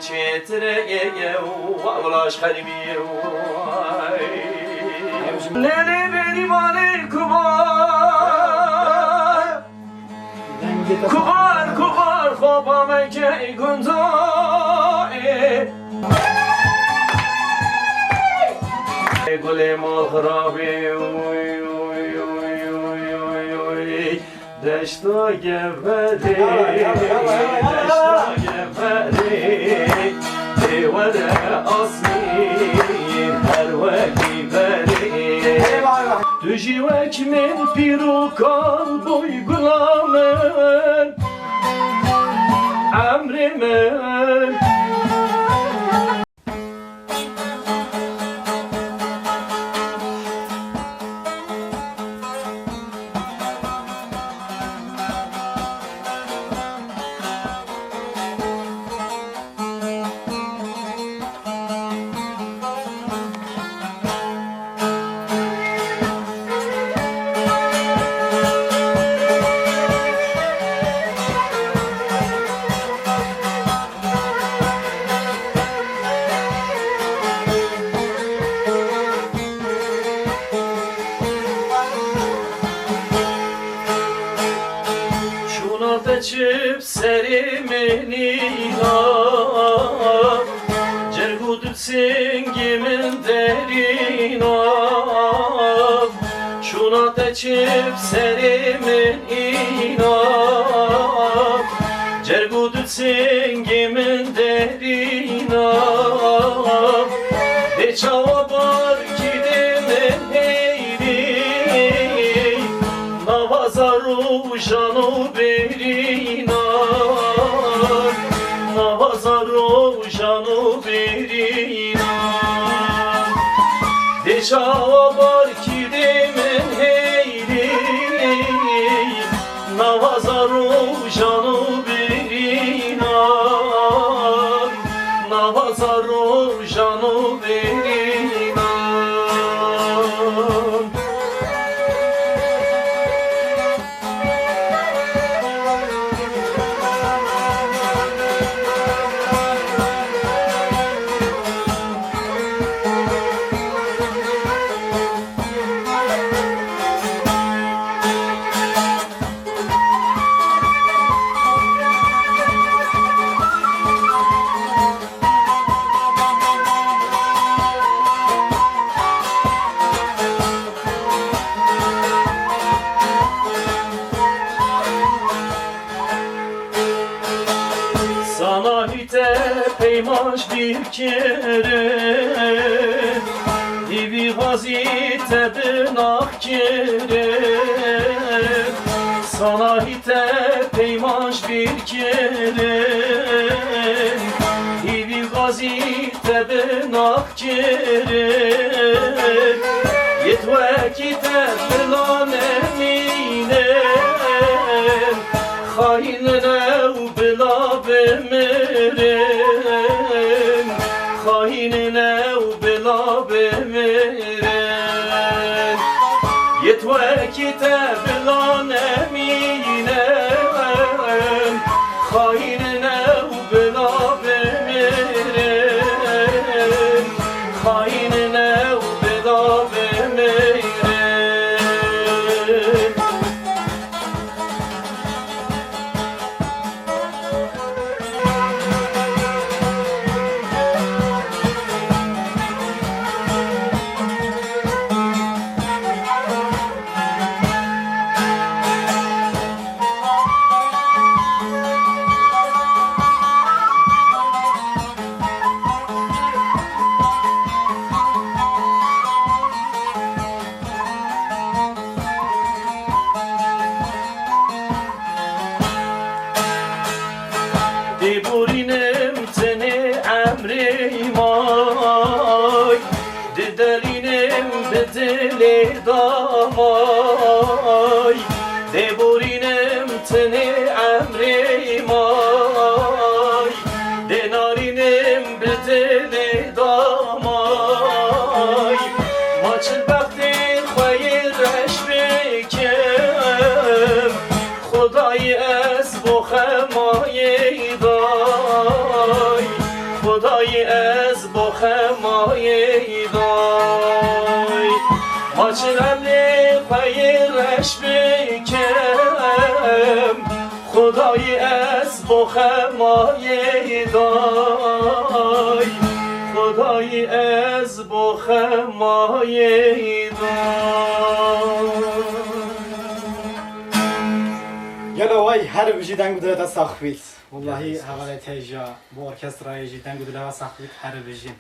چتره ولاش خریبی لیلی بری مالی کبار کبار کبار خوابم که گنزای گل مال خرابی دشتا گفری دیوار آسمین هر وکی بری دوشی وک من پیرو کال بوی گلامن عمری من çip serimenina Cergudut singimin derina Şuna da çip serimenina Cergudut singimin derina De çava bar gidemen heyri Navazaru janu Şavar ki demen heyri Navazaru janu berina Navazaru janu berina Sana hite peymaş bir kere Divi vazite dınak kere Sana hite peymaş bir kere Divi vazite dınak kere Yetvekite filan eminem Hainine bila bemirim Hainine bila bemirim Yetvekite bilan eminem Hainine bila bemirim Hainine bila bemirim Deburinem tene emrim ay Didelinem bedele damay Deburinem tene emrim ay Denarinem bedele damay Maçıl baktin hayır eşbekem Khodai es bu khemaye day دای ماچنم خیرش بکم خدای از بخمای دای خدای از بخمای دای گلوی هر بجی دنگ بوده تا ساخویت والله حواله تیجا با ارکسترای جی دنگ بوده تا ساخویت هر بجی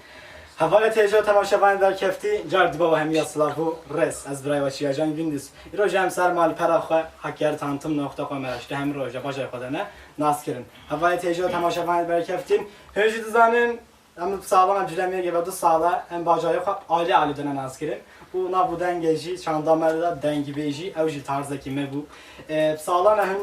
حواله تیجا تماشاوان در کفتی جرد با همی اصلاحو رس از برای وچیا جان گندس روز هم سر مال پراخه حکر تانتم نقطه قوم رشته هم روز باشه خدا نه ناس کردن حواله تیجا تماشاوان در کفتی هیچ دزانن هم سالان جلمیه که بعد ساله هم باجای خو عالی عالی دنن ناس کردن bu na bu dengeji şandamlarda dengi beji evji tarzda kime bu salana hem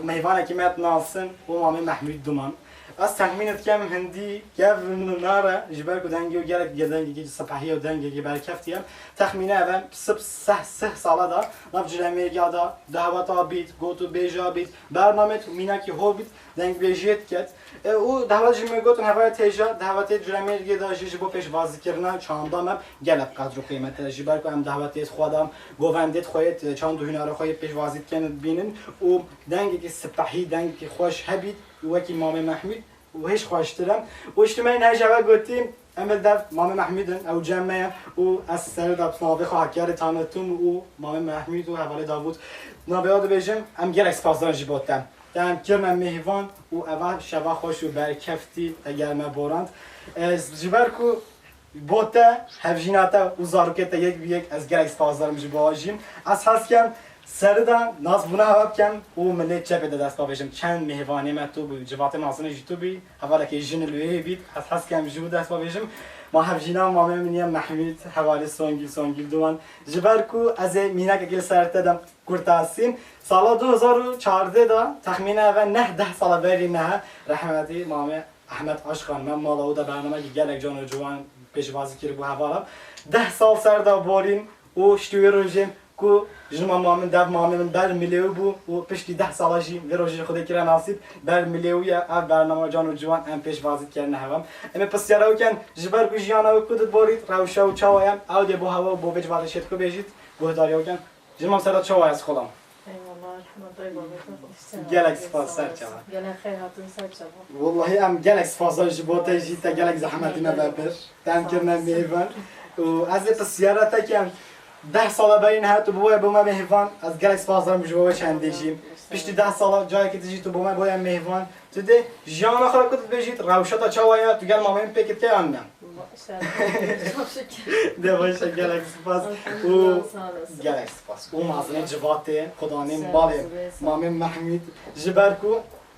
meyvana kime nasın bu mami Mahmud Duman az tahmin etkem hindi gev nara jiber ku dengi o gerek dengi sapahiye o dengi berkeftiyem tahmine evem sıp seh salada navcilemiye da davet abit gotu beja bit bernamet minaki hobbit dengi bejiyet ket او دعوت جمعه گفتن هوای تیجا دعوت جرمی دیگه داشتی با پیش بازی کردن چندانم گلب قدر و قیمت جیبر که هم دعوت خودم گووندید خواهید چند دو هنر خواهید پیش بازی کنید بینن و دنگی که سپاهی دنگی که خوش هبید و کی مام محمود و هیچ خوش دارم و اجتماعی نهجوه گفتیم امل در مام محمودن او جمعه و از سر داد نابه خواهکار تانتون و مام محمود و حواله داوود نابیاد بیشم هم گل اکسپازدار جیباتم دم کرم مهوان و اول شبا خوش و برکفتی اگر ما بورند جبر کو بوته هفجیناتا و زاروکتا یک بیک از گلکس پازدارم جباجیم از هست کم سردان ناز بونه هواب کم و ملیت چه بده دست باوشم چند مهوانی ما تو بی جوات ماسن جیتو بی حواله که جن لویه بید از هست کم جو دست باوشم ما هفجینا ما منیم محمود حواله سونگیل دوان جبر کو از مینا که گل سرت دم کرتاسیم سال 2014 دا تخمینه اول 9-10 سال بری نه رحمتی مامه احمد عاشقان من مالا دا برنامه گلک جان و جوان پیشوازی کرد بو حوالم 10 سال سر دا باریم و شتوی روزیم کو جنما مامن دب مامن بر میلیو بو و پشتی 10 سالشی و روزی خود کرد نصیب بر میلیو یا اف برنامه جان و جوان ام پیشوازی کردن هوام اما پس یارو کن جبر کو جانا و کود بارید روشا و چاوایم او دی بو هوا بو پیشوازی شد کو بیجید گهداریو کن جنما سر چاوای از خودم گلک سپاس سر چما گلک خیر هاتون سر چما والله ام گلک سپاس جبوته جیتا گلک زحمتی نببر دم کردن میوان و از پسیارا تکم 10 سال باین هات بویا بوما مهوان از گلک سپاس دارم جبوه چندیشیم پشتی 10 سال جایی که تجی تو بوما بویا مهوان تو ده جان آخر کدت بجید روشتا چاوایا تو گل مامین پیکت که آنم ده باشه گلک سپاس و گلک سپاس و مازنه جواته خدانیم باله مامین محمود جبرکو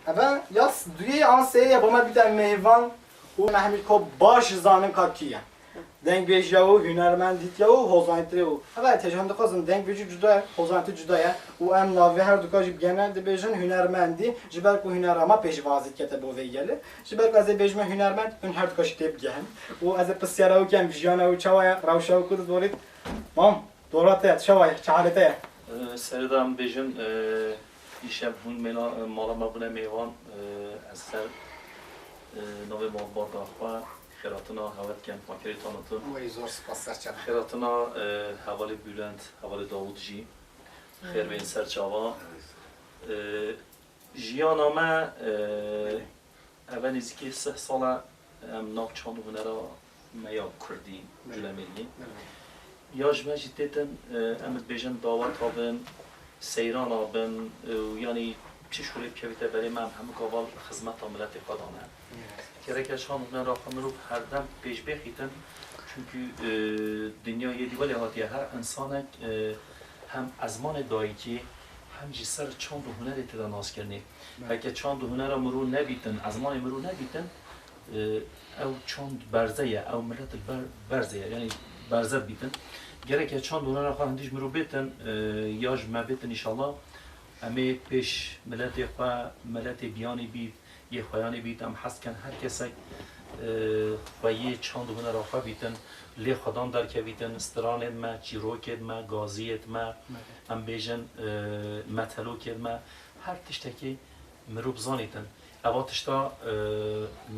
اما یاس دوی آن سه یا بوما بیتن مهوان و محمود کو باش زانم کاکیه دنگ بیجیا و هنرمندیت یا و حوزانیتی و اول تجربه خواستم دنگ بیجی جدا حوزانیتی جدایه و ام ناوی هر دو کاجی بگن ده بیجن هنرمندی جبر کو هنرما پیش وازی کته بو ویگله جبر کو از بیجم هنرمند اون هر دو کاجی تیب گن و از پسیارا و کم بیجانا و چاوای روشا و کود دورید مام دورات چاوای چالته سردام بیجن دیشب هون مالا مبونه میوان از سر نوی مابار داخوا خیراتنا هوت کن ماکری تانتون ویزور سپاس سرچم خیراتنا حوالی بلند حوالی داوود جی خیر بین سر چاوا جیان آمه اول نزدیکی 3 ساله ناف چند هنرا میا کردی جلمیلی یا جمعی دیدن امت بیجن دعوت آبن سیران آبن یعنی چه شوری بکویته برای من همه کابال خدمت عملت قدامه که شان هنر را رو هر دم پیش بخیتن چونکه دنیا یه دیوالی هاتیه هر انسان هم ازمان دایی که هم جسر چند هنر اتدا ناز کرنه اگه چند هنر را مرور نبیتن ازمان مرور نبیتن او چند برزه او ملت برزه یعنی برزه بیتن گره که چند هنر را خواهندیش مرور بیتن یاج ما بیتن انشالله امی پیش ملت خواه ملت بیانی بید یه خوایانی بیتم حس کن هر کسی خوایی چند هنر آخوا بیتن لی خدان در که بیتن استرانت ما چیروکت ما گازیت ما هم بیجن متلوکت ما هر تشتکی مروب زانیتن اوات اشتا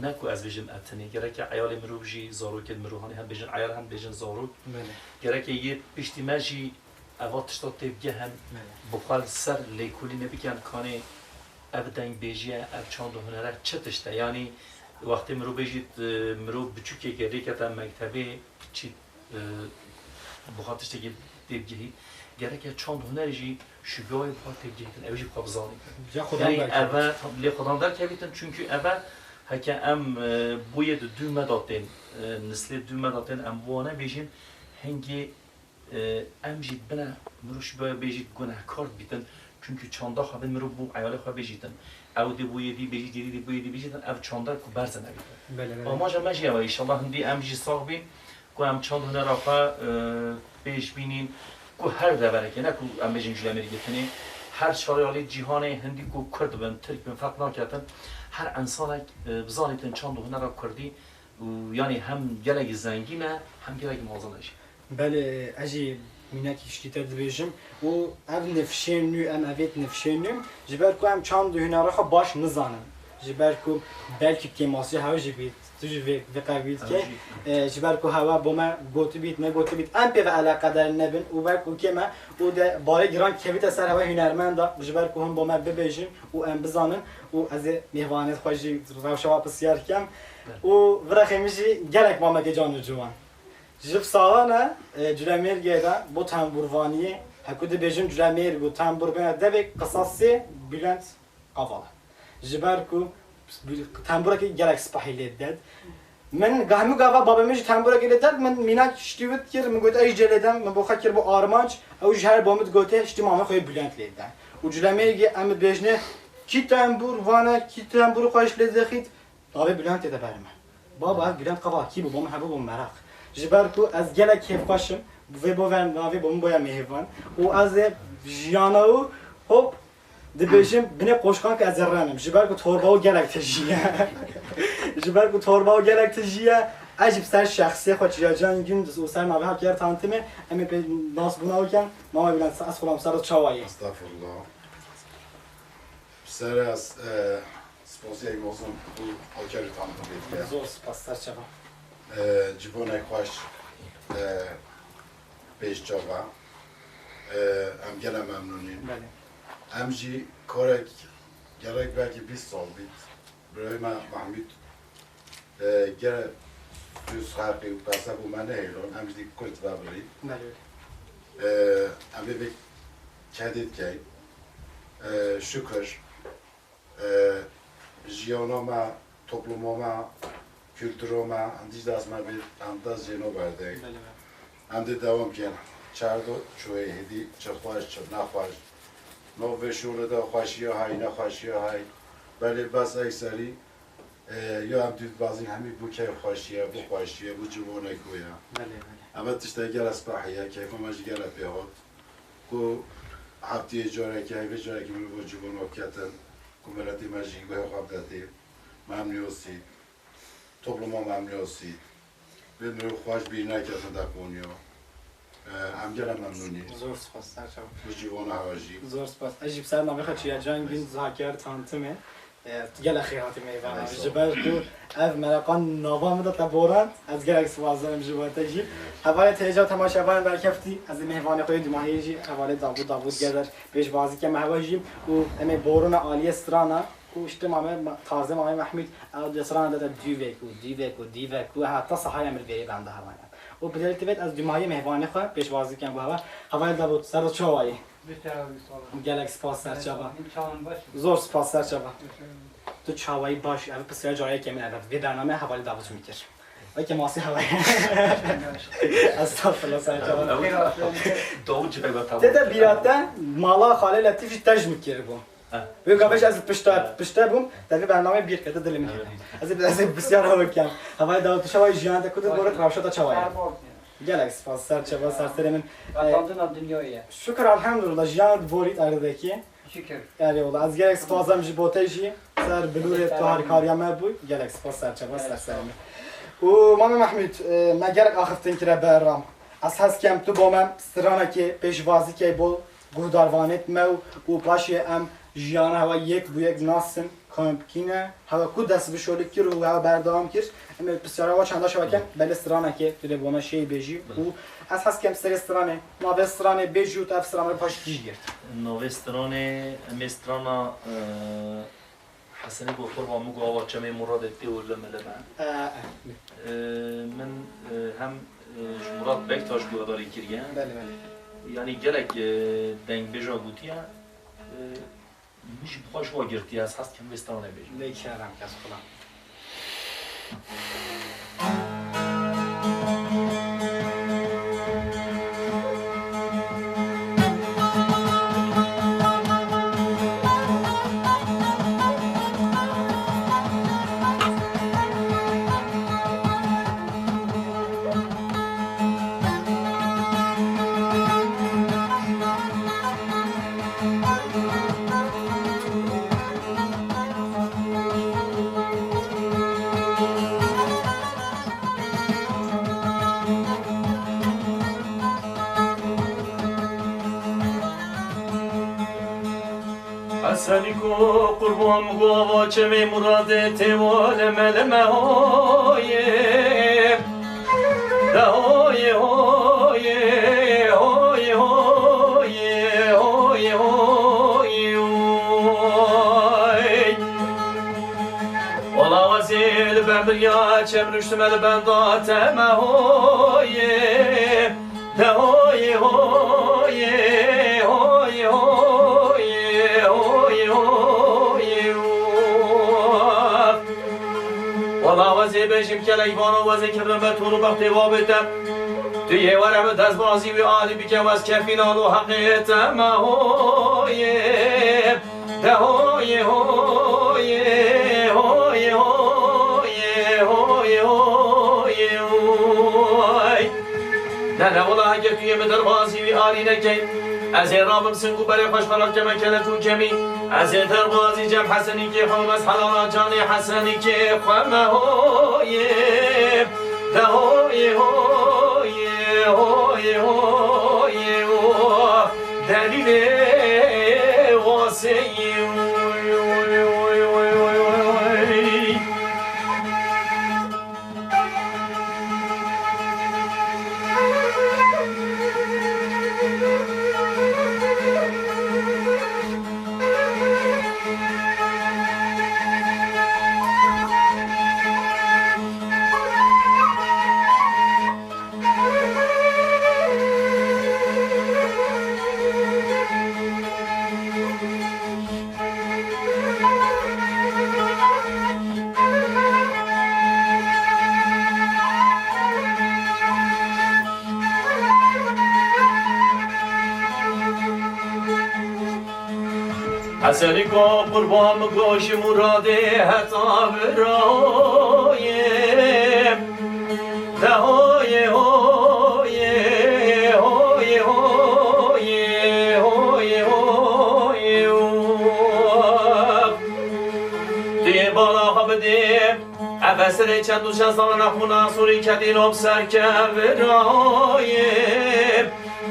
نکو از بیشتر اتنی گره که عیال مروجی زاروک مروهانی هم بیشتر عیال هم بیشتر زاروک گره که یه بیشتر ماجی اوات اشتا تبگه هم بخال سر لیکولی نبیکن کانی ابدن بیجیه اب چند هنره چتشته یعنی وقتی مرو بیجید مرو بچوکی گری که تا مکتبی چی بخاطرش تگی تبگهی گره که چند هنرجی شجاعی بخاطر تبگهیتن اوجی قبضانی یعنی اول لی خدام در کبیتن چونکه اول هک ام باید دو مداتن نسل دو مداتن ام وانه بیشین هنگی ام جید بنا مروش باید بیشید گناهکار بیتن چونکه چاندا خوابن مرو بو عیال خواب بیشیدن او دی بویدی بیشید دی بویدی بیشیدن او چاندا کو برز نبیتن. اما جا ماجی اوه ایشالله هندی ام جی ساق بین کو ام چاند هنر آخه بیش بینین کو هر دوره که نه کو ام بیشین جلوی میگیتنی هر شاریالی جهان هندی کو کرد بن ترک بن فرق نکردن هر انسان بزانیتن چند هنر را کردی و یعنی هم گلگ زنگینه هم گلگ موزنش. بله اجی مناکی شکیت دبیجم و اف نفشینو ام اویت نفشینو جبر کو ام چند هنر را باش نزانم جبر کو بلکی کماسی هوا جبید توی وقایت که جبر کو هوا با ما گوت بیت نه گوت بیت ام به علاقه در نبین و بر کو که ما و ده باره گران کویت سر هوا هنرمند جبر کو هم با ما ببیجیم و ام بزانن و از میوانت خوشی روشوا بسیار کم و ورخیمیشی گلک ما مگه جان جوان جب سالانه جرمیر گیدا با تنبوروانی هکود بیجیم جرمیر با تنبور بنا دوی قصاصی بلند قواله جبر کو تنبورا که گلک سپاهیلی داد من گاهی بابا میشه تنبورا که داد من میناک شتیوت کرد من گوید ای جلیدم من بخواه کرد با آرمانج او جهر بامد گوته شتی مامه خوی بلند لیدن و جرمیر گی ام بیجنه کی تنبور وانه کی تنبور خوش لذخید داوی بلند دیده برم بابا بلند قوا کی بابا من هبو مراق جبر کو از گلک کیف باشم و با ون داوی بام باید میهوان و از جیانو هوب دبیجم بینه قشقان که از رنم جبر کو توربا و گلک تجیه جبر کو توربا و گلک تجیه عجیب سر شخصی خود جان گیم دست او سر نوی ها کرد تانتیمه امی به ناس بنا وکن ماما بلند از خودم سر چاوایی استغفرالله سر از سپاسی ایمازم bu آکری تانتیم زور سپاس سر چاوا جبونه خوش پیش چاوا ام گله ممنونیم ام جی کارک گرک belki 20 سال بید برای من محمود گره دوست خرقی و پسه بو منه ایران ام جی کرد و بری ام بی کدید که şükür jiyonoma, toplumuma, kültürüme, andizasma bir andaz jeno verdi. Andi devam ki çardo çoğu hedi çafaş çnafaş. No ve şurada xoşiya hay ne xoşiya hay. Beli bas aysari ya am düz bazı hemi bu key xoşiya bu xoşiya bu cumone koya. Ama işte gel asbahiya keyfama gel yapıyor. Ku haftiye jore ki ve jore ki bu cumone okuyatan kumelati majik ve xabdati mamnusi. Topluma mamnusi. Ve nur xoş bir nakatın da konuyor. ام گرم ممنونی. زور سپاس سر چاوا. bu civana hacı. زور سپاس. اجیب سر نمی خواهی جان گین زاکر تانتمه. گل خیراتی میوان. جبر کو از ملکان نوام داد تبوران از گل سوازم جوان تجیب. حواله تهجا تماشاوان برکفتی از میوان خود دماهیجی حواله داوود گذر پیش بازی که مهواجیم و امی بورون عالی استرانا. کوشته مامه تازه مامه محمود از استرانا داد دیوکو حتی صحای امر بیای بنده هوانه. و بدل تبعت از دماغی مهوانه خواهد پیش بازی کن با هوا هوای دبود سر و چوایی گلک سپاس سر چوا زور سپاس سر چوا تو چوایی باش اول پسیار جایی که من اول وی برنامه حوالی دبود میکر وی که ماسی هوای استغفرالله سر چوا داوود جبه با تمام دیده بیراته مالا خاله لطیفی تج میکر بو و قبلش از پشت بوم در برنامه بیر کرده دل میکنه از بسیار هوا کم هوای داوود شوای جیان تا کدوم برد روشتا چوایی گلک سپاس سر چوا سر سرمن Adamdın dünyaya. شکر الحمدلله جیان بورید اردکی Şükür. یعنی والله از گلک سپاسم جی بوتیجی سر بلور تو هر کاریام بود گلک سپاس سر چوا سر سرمن و مام محمود ما گلک آخفتن کرده برام از هست کم تو با من سرانه که پیشوازی که بول گوداروانت مو و پاشی ام جیانه هوا یک بو یک ناسن کامپینه هوا کو دست به شولی کی رو هوا بردام کرد اما بسیار هوا چند داشت وکن بل استرانه که تو بونا شی بجی و از هست کم سر استرانه ناو استرانه بجی و تا استرانه پاش کیش گرد نوسترانه مسترانا حسنی گفتر با مگو آوا چمه مراد تی ولا ملبن من هم مراد بکتاش گوداری کردیم بله بله یعنی گلک دنگ بجا بودی میشه خوش واگرتی از هست کم وسترانه بجی لیکرم کس خودم حسنیکو قربان گوا چه مراد تیوال ملمه های دهای های های های های های والا وزیل بمریا چه مرشتمل بنداتمه های دهای های های های والله وزي بجم كليبان وزي كرم بطور بختي وابتم توی ورم دست بازی و عالی بکم از کفینان و حقیقت ما هوی ده هوی هوی هوی هوی هوی هوی نه نه والله اگر توی مدر بازی و عالی نکیم از رابم سنگو برای خوش خلاق جمع کلتون کمی از تربازی جمع حسنی که خون از حلالا جانی حسنی که خون هوی ده هوی هوی هوی هوی دلیل واسعی حسنی کو قربان گوش مراد حتا برایم ده های های های های های های توی بالا ها بده افسر چند و چند سال نخونا سوری کدین اب سر که برایم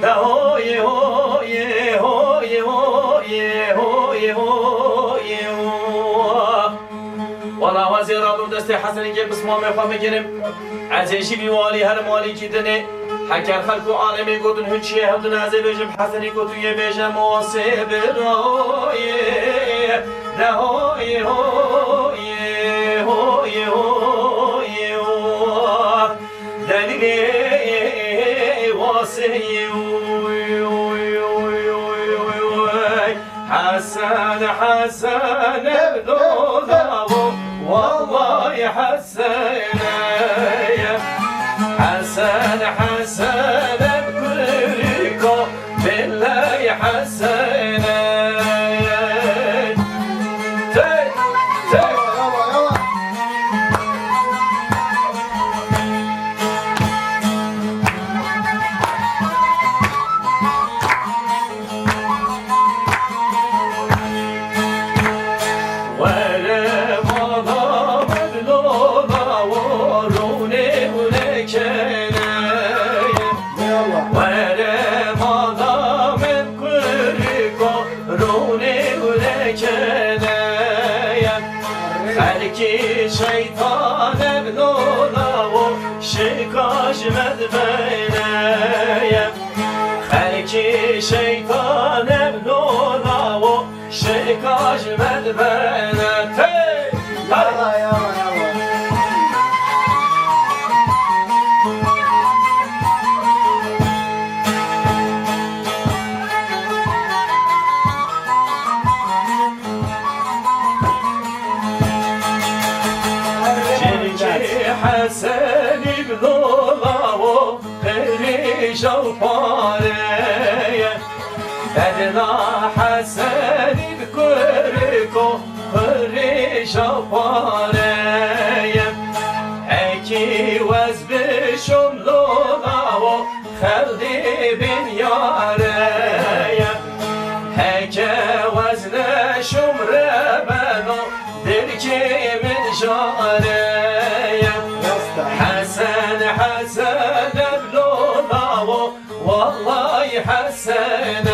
ده های های های های های والا وزیر رابم دست حسنی که بسمام خواه میگیرم از ایشی بیوالی هر مالی کی دنه حکر خلق و عالمی گودن هنچیه هم دن ازه بجم حسنی کو توی بجم واسه برای ده های های های های دلیل واسه حسن حسن ابنو والله حسن حسن حسن بكلكم بالله حسن ولا مضى من كل جوپاره بدنا حسنی بکرکو پری جوپاره اکی وز بشم لونا و خلدی بین یاره اکی وز نشم ربنا درکی من جاره حسن حسن بلونا والله حسن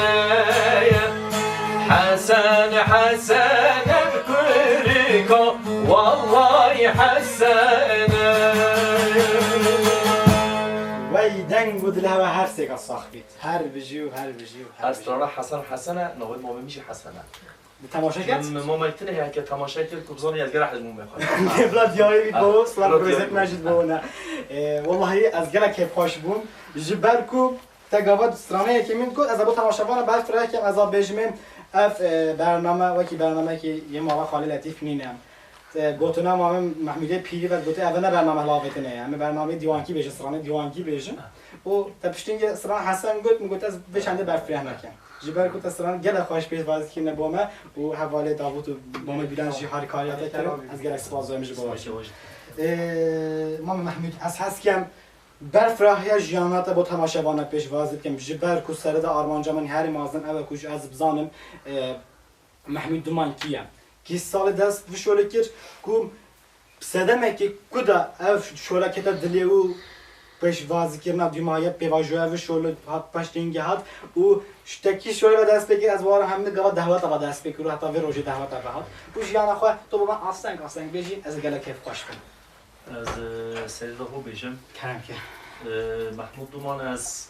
حسن حسن بكركو والله حسن وای دنگ بود له و هر سگ صاحبیت هر بجی و هر بجی و هر بجی استرا حسن حسنه نوید ما میشه حسنه تماشا کرد؟ ما میتونه که تماشا کرد که بزنی از گره حجمون میخواد بلا دیاری بید بابا سلام بزرگ نجد بابا نه والله از گله که خوش بوم جبر کو تگاوت سرانه که من کو از ابو تماشاوان بعد فرای که از بجمن اف برنامه و کی برنامه که یه موقع خالی لطیف نینم گوتنا مام محمودی پیری و گوته اول برنامه لاوتنه همه برنامه دیوانکی بشه سرانه دیوانکی بشه و تپشتینگ سران حسن گوت میگوت از بچنده برفریه نکن جبر کو تسران گله خوش پیش باز کی نبومه و حواله داوود و بام بیدن جی حرکات کرد از گله سپاس میشه باشه مام محمود از حسکم برفراه جیانات با تماشاوانه پیش وازد کم جبر کو سرده آرمانجا من هر مازن او کوش از بزانم محمود دومان کیم کی سال دست وشوله کر کو سدمه کی کدا اف شوله کتا دلیو پیش وازی کرنا دیمایه پیواجوه وشوله هات پشتینگه هات و شتکی شوله و دست بگیر از واره همه گوا دهوات و دست بگیرو حتی وی روزی دهوات و هات و جیانا خو تو با من آستنگ بیجی از گله کیف خوش کن از سری رو بیشم کرم که محمود دومان از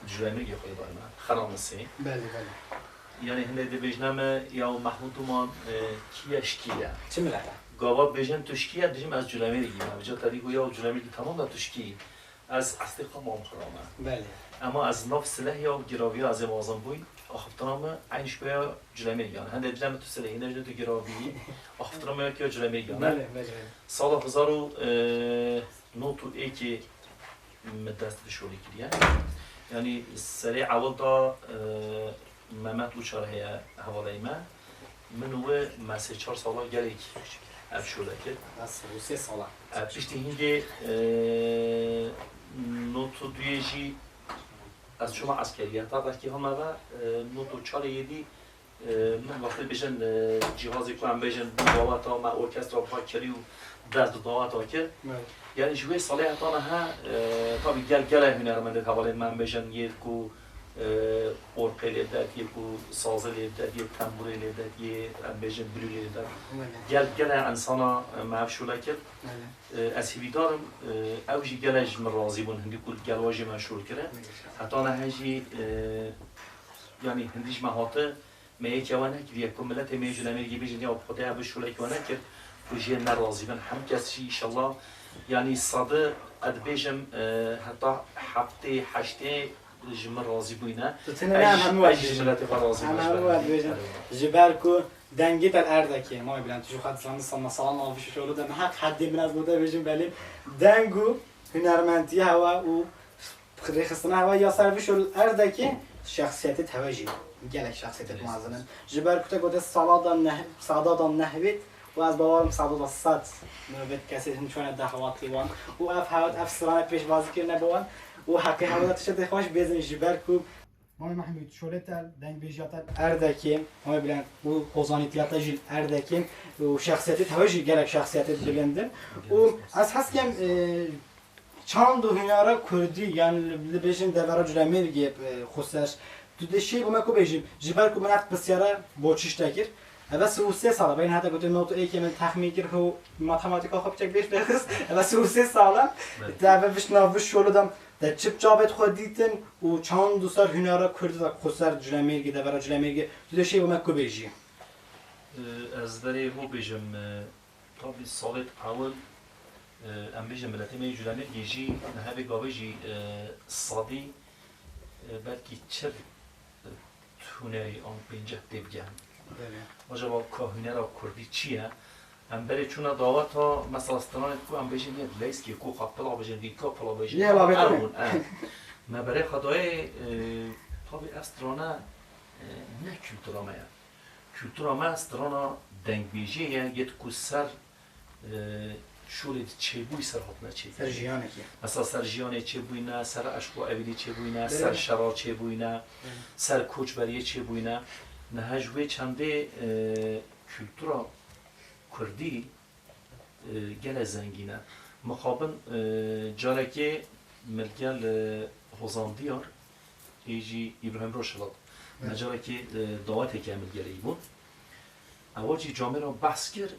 جرمگی خواهی دارم خرامسی بله بله یعنی هنده دی بیشنم یا محمود دومان کیش کیه چه ملته؟ گاوا بیشن توشکیه دیجیم از جرمگی بجا تاریخو یا جرمگی تمام در توشکی از استقام خرامه بله اما از نف سلاح یا گراوی از موازن بوی آخفتنامه اینش بیا جرمگی هنده دیدم تو سلاحی نجده تو گراوی آخفتنامه که جرمگی بله بله سال 2009 که مدرسه شوری کردیم یعنی سری اول دا محمد لوچاره حواله من و مسیح 4 ساله گلیک افشوده کرد از 3 ساله پیشتی هنگی نوتو دویجی از شما عسکریت تا وقتی هم و نوتو 4 یدی من وقتی بیشن جهازی کنم بیشن دعوت ها من ارکسترا بخواه کری و دست دعوت ها کرد یعنی جوی ساله اتانه ها طبعی گل هنرمنده حواله من بیشن یک کو ارقه لیدد یک کو سازه لیدد یک تنبوره لیدد یک بیشن بلو لیدد گل انسانا معفشوله کرد از هیویدارم اوجی گلش من راضی بون هندی کل گل واجی مشهور کرد حتی نه هجی یعنی هندیش مهاته میگه که وانه که یک ملت میجونه میگه بیشتر یا خدا ابشوله که وانه که وجی نراضی بن هم کسی ان شاء الله یعنی صده ادبیجم حتی هفته هشته جمع راضی بوینه ایش ملت راضی باشه جبر کو دنگی در اردکی ما بلند تو خد سان مثلا آفیش شلو دم حق حدی من از بوده بجیم ولی دنگو هنرمندی هوا و خستن هوا یا سرویش اردکی شخصیت توجی گلک شخصیت معظم جبر کو تا سعادت نهوید و از باورم سعادت صد نوبت کسی نشون دهوات لیوان و اف هوت اف سرانه پیش بازی کرد نبوان و حقی حوادث شده خوش بزن جبر کو مام محمود شورتر دنگ بیجاتر اردکی ما بلند و قوزانیتیات جیل اردکی و شخصیت توجی گلک شخصیت بلنده و از هست کم چند دو هنره کردی یعنی بیشتر دورا جرمیرگی خصوصش تو دشی و مکو بیشیم جبر کو منات بسیاره بوچیش تکر بس او 3 ساله بین حتی گفتم نوت ای که من تخمین کرد و ماتماتیکا خوب چک بیش بخست بس او 3 ساله دعوتش ناوش شلودم در چپ جابت خود دیدن و چند دوستار هنر کرد و خسر جلمیرگی دورا جلمیرگی تو دشی و مکو بیشیم از دری هو بیشم تا 20 سال اول ام بیشم ملتی می جلمیرگی جی نهبی گاویجی صادی بلکی چه هنری آن پنجه دیبگم. واجب کهنه را کردی چیه؟ ام بری چون دعوت ها مثلا استران کو ام بجین یه لیست که کو خپلا بجین دیکا پلا بجین یه لابه ما برای خدای طبی استرانا نه کلتورا ما کلتورا ما استرانا دنگ بیجی یه کسر شورید چه بوی سر هاتنا چه سر جیانه که مثلا سر جیانه چه بوی نه سر اشکو اویلی چه بوی نه سر شرا چه بوی نه سر کوچبری چه بوی نه نه هجوی چنده کلتورا کردی گل زنگینه مخابن جارکی ملگل هوزاندیار ایجی ابراهیم روشلات مجارکی دعوت که ملگلی بود اواجی جامعه را بحث کرد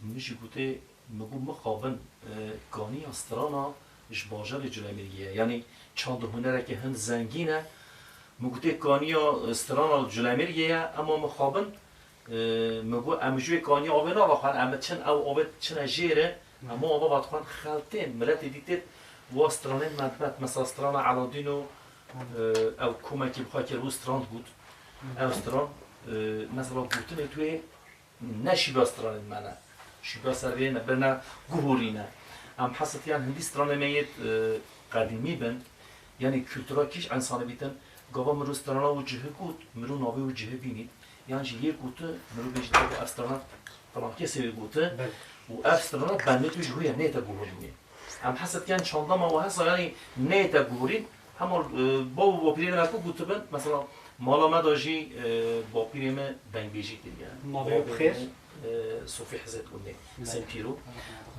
میشه گوته مگو مخابن گانی استرانا اش باجر جلمیریه یعنی چند هنره که هند زنگینه مگوته گانی استرانا جلمیریه اما مخابن مگو امجوی گانی آبنا بخوان اما چن او آب چن جیره اما آبا بخوان خلطین ملت دیدید و استرانین مدبت مثلا استرانا علادینو او کمکی بخواه که رو استران بود او استران مثلا گوتنه توی نشیبه استرانین منه شیبه سرویه برنا گوهورینه ام حسد یعنی هندی استرانه میید قدیمی بن یعنی کلتورا کیش انسانه بیتن گاوا مرو استرانا و جهه گوت مرو ناوی و جهه بینید یعنی یه گوته مرو بیشتر با استرانا طبعا کسی گوته و استرانا بنده توی جهویه نیتا گوهورینه ام حسد یعنی چانده ما و هسا یعنی نیتا گوهورین همون با پیریم نکو گوته بند مثلا مالا ما داجی با پیریم دنگ بیجی دیگه ناوی بخیر صوفی حزت کنه سن پیرو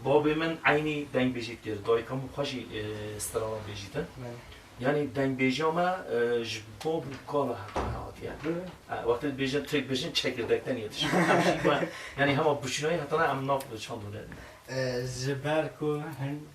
باب من عینی دنگ بیجی کرد دای کم خوشی استرانا بیجیتن یعنی دنگ بیجی ما جباب کالا حتی یعنی وقتی بیجن تریک بیجن چکردکتن یتش یعنی همه بچینای حتی ام ناف چند دونه جبر کو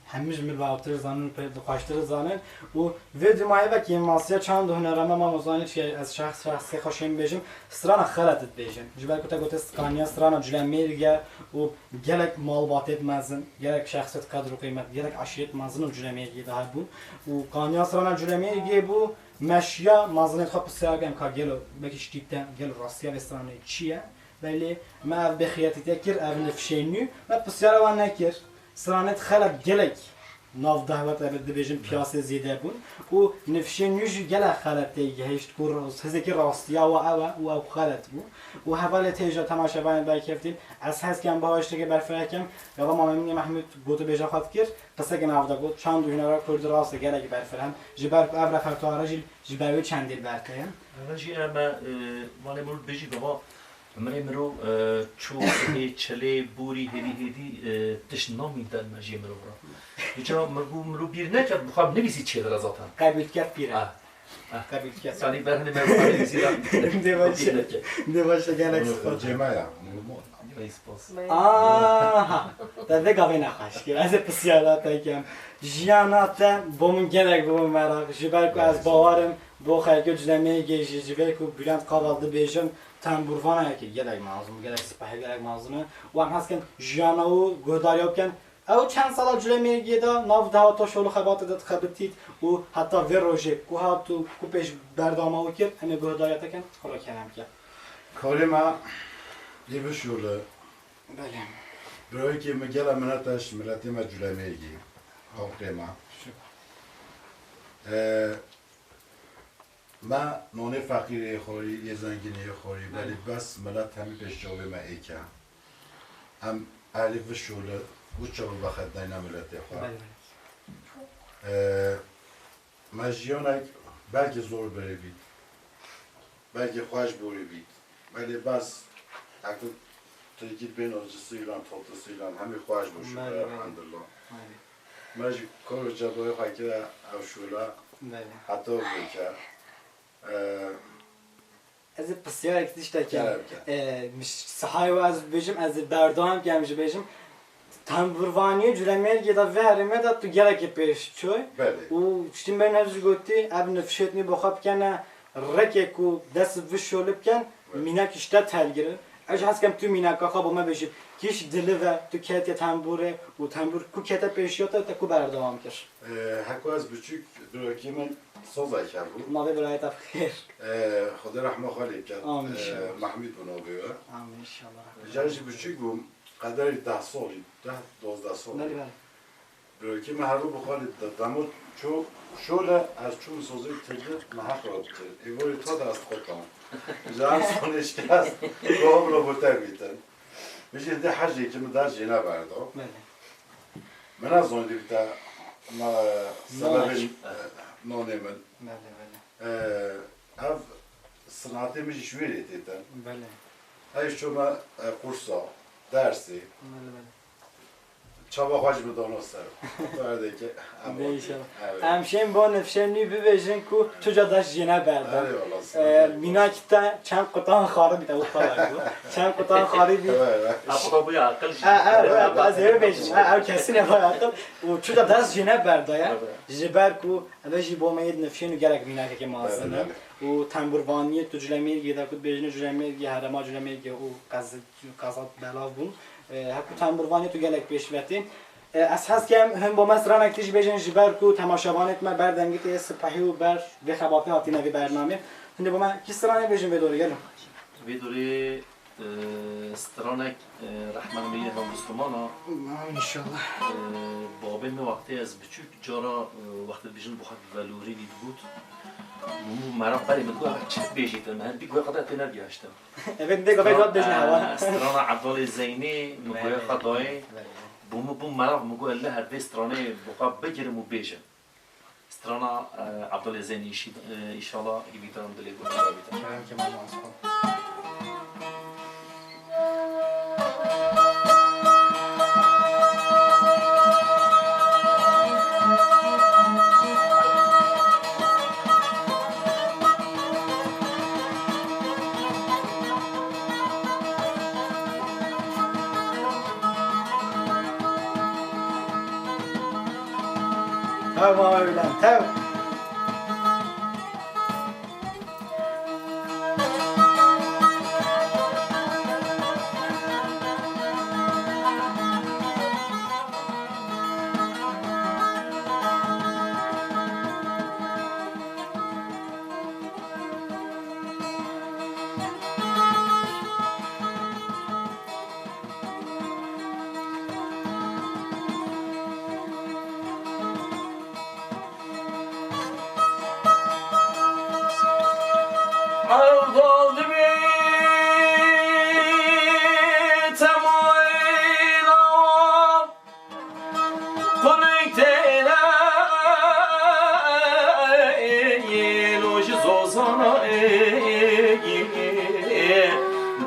همیش می باوتر زانن پر خوشتر زانن و وید مایه و که ماسیا چند هنر ما مزانی که از شخصی خوشیم بیجم استرانا خلطت بیجم جبر کو تا گوت اسکانیا استرانا جلمیرگه و گلک مال باتت مازن گلک شخصیت قدر و قیمت گلک عشیرت مازن و جلمیرگه ده بود و کانیا استرانا جلمیرگه بو مشیا مازن خب سیاگم که گلو بکش دیتن گلو راستیا استرانا چیه ولی ما بخیاتی تکر او نفشینی ما بسیار وان نکر سرانت خلق گلک ناف دعوت ابد بیشن پیاس زیده بون و نفشینیش گله خلق دیگه هیچ کور هزکی راستیا و او خلق بون و حواله تیجا تماشاگران برکفتیم از هست که باهاش که برفرکم یا ما می‌بینیم محمود گوته بیشتر خواهد کرد قصه که نافده بود چند دوینا را کرد راست گله برفرهم جبر ابر فرتوارا جبر چندیل برتیم رجی اما مال مرد بیشی گما مرو چو چله بوری هدی تش نمیدن مجی مرو را یچرا مرو بیر نکرد بخوام نویسی چه در ازاتن قبیل کرد پیره قبیل کرد یعنی برهنه مرو نویسی را دیواشه گلکس جمعه آها ده گاوی نخواهش کرد از پسیارات هکم جیانات بومن گلک بومن مرا جبر کو از باورم بو خیلی جلمه گیجی جبر کو بلند قابلده بیشم تنبورفانه که گلک مازم گلک سپاه گلک مازمه و هم هست کن جیانا و گوداریاب کن او چند سال جلمه گیدا ناف ده تا شلو خبات داد خبتید و حتی ویروژه کو ها تو کو پیش بردامه و کرد همه گوداریات کن خلا کنم کرد کاری ما یه شوله بله برای که مگل مناتش ملتی ما جلمیگی حقوق ما ما نون فقیر خوری یه زنگینی خوری ولی بس ملت همی پیش جواب ما ایکه هم علیف شوله و چاو بخد نینا ملتی خواه ما جیانک بلکه زور بری بید بلکه خوش بوری بید ولی بس اگه ترکیل بین آجسی ایران تالتسی ایران همه خواهش باشد الحمدلله ماجی کار جبای خواهی که اوشولا حتی بکر از بسیار اکتیشته که صحای و از بیشم از بردام که همیشه بیشم تنبوروانی جلمیل گیدا وهرمه داد تو گلک پیش چوی و چتیم بین هزش گوتی اب نفشتنی بخواب کنه رکه کو دست وشولب کن مینک اشتا تلگیره اج هست کم تو مینا که خواب ما بشه کیش دلوا تو کت تنبوره و تنبور کو کت پیشیاته تا کو بردام کش حکو از بچوک دروکی من صوبه کرد ما به برایت خیر خدا رحمه خالی کرد آمین محمود بنو بیوه آمین ان شاء الله جارش بچوک بوم قدر 10 سالی 12 سال بله بله دروکی من هر رو بخالی دادم چو شوله از چون سوزی تجربه محق را بکرد ایوری تا دست خود کنم جان سونش کس گام را بوتر بیتن میشه ده حجی که من در جنه بردم بله من از اون دیگه سبب نونه من بله بله اف صنعتی میشه شویری دیدن بله هیچ شما قرصا درسی بله بله چابا خواهش بدانو سر برده که بیشتر همشین با نفشنی ببیشن کو تو جادش جنه برده مینا کتا چند قطعه خاری بیده او خواهد چند قطعه خاری بید ابو عقل از هر بیشتر او کسی نفای عقل و تو جادش جنه برده جبر کو الاشی با مید نفشین و گرک مینا که مازنه و تنبوروانی تو جلمیر گذار کد بیشتر جلمیر گی هرما جلمیر گی او قصد بلا بون هکو تنبوروانی تو گلک پیشوتیم از هست که هم با مصر نکتیش بیشن جبر کو تماشاوانت ما بردنگیت یه سپاهی و بر به خباتی هاتی نوی برنامه هنده با من کی سرانه بیشن به دوره گلم به دوره سترانک رحمان میه هم مسلمانا انشالله بابه می وقتی از بچوک جارا وقتی بیشن بخواد ولوری دید بود مرا قری مدگو چه بیشیت من بیگو قدر تنر گشتم evet دیگه باید بیشن هوا استرانا عبدال زینی مگوی خدای بوم مرا مگو الله هر استرانه بقا بگیرم و بیشم استرانا عبدال زینی ان شاء الله یبیتم دلی بود Tamam öyle tamam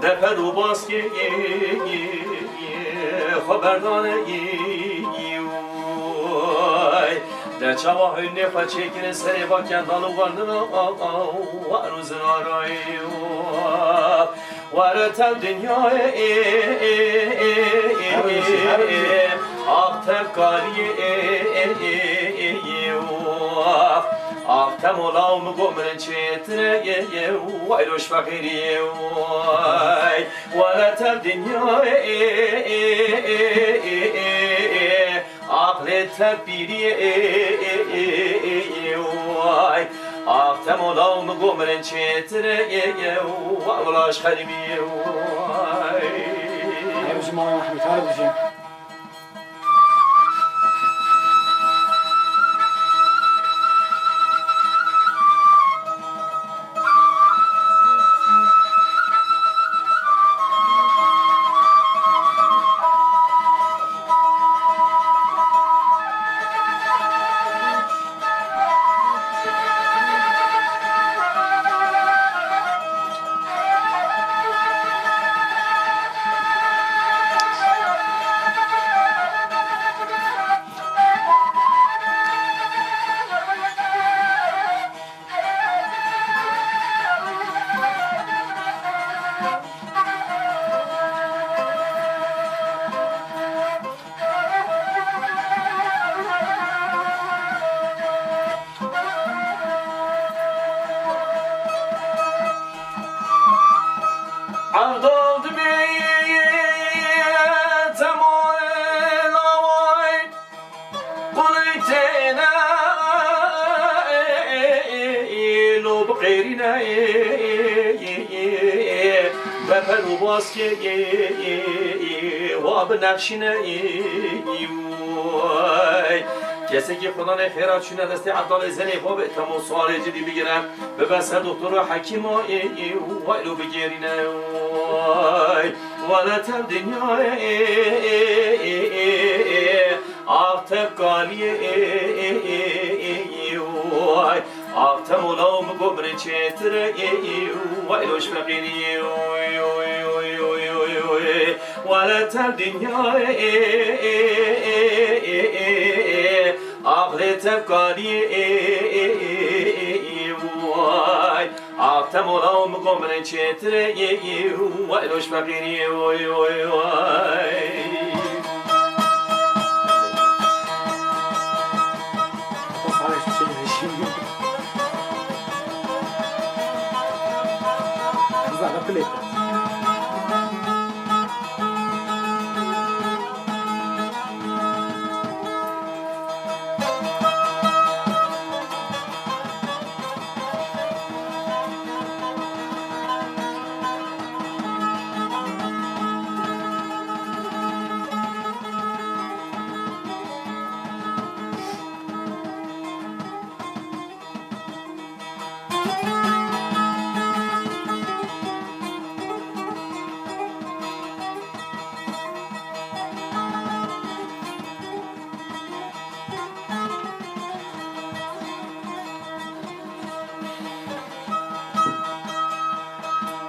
دفرو باز که خبردانه در چواه نفا چکن سری با کندال و وردن و روز نارای ورتم دنیای آفتم کاری آفتم اولام گمرن چیتره ویروش فقیری ورتم دنیای عقل تبیری آفتم اولام گمرن چیتره ولاش خریبی همش ما محمود هر بجیم بگرینه بپر و باز که و بنفشینه کسی که خدا نه خیرات شونه دستی عبدال زنی باب اتمو سوال جدی بگیرم به بس دکتر حکیم و ایلو بگیرینه ولا تر دنیا آفتب قالی آفتب مولا مقبر چتر وایلوش فقیری ولا تر دنیا آخرت قالی آفتب مولا مقبر چتر وایلوش فقیری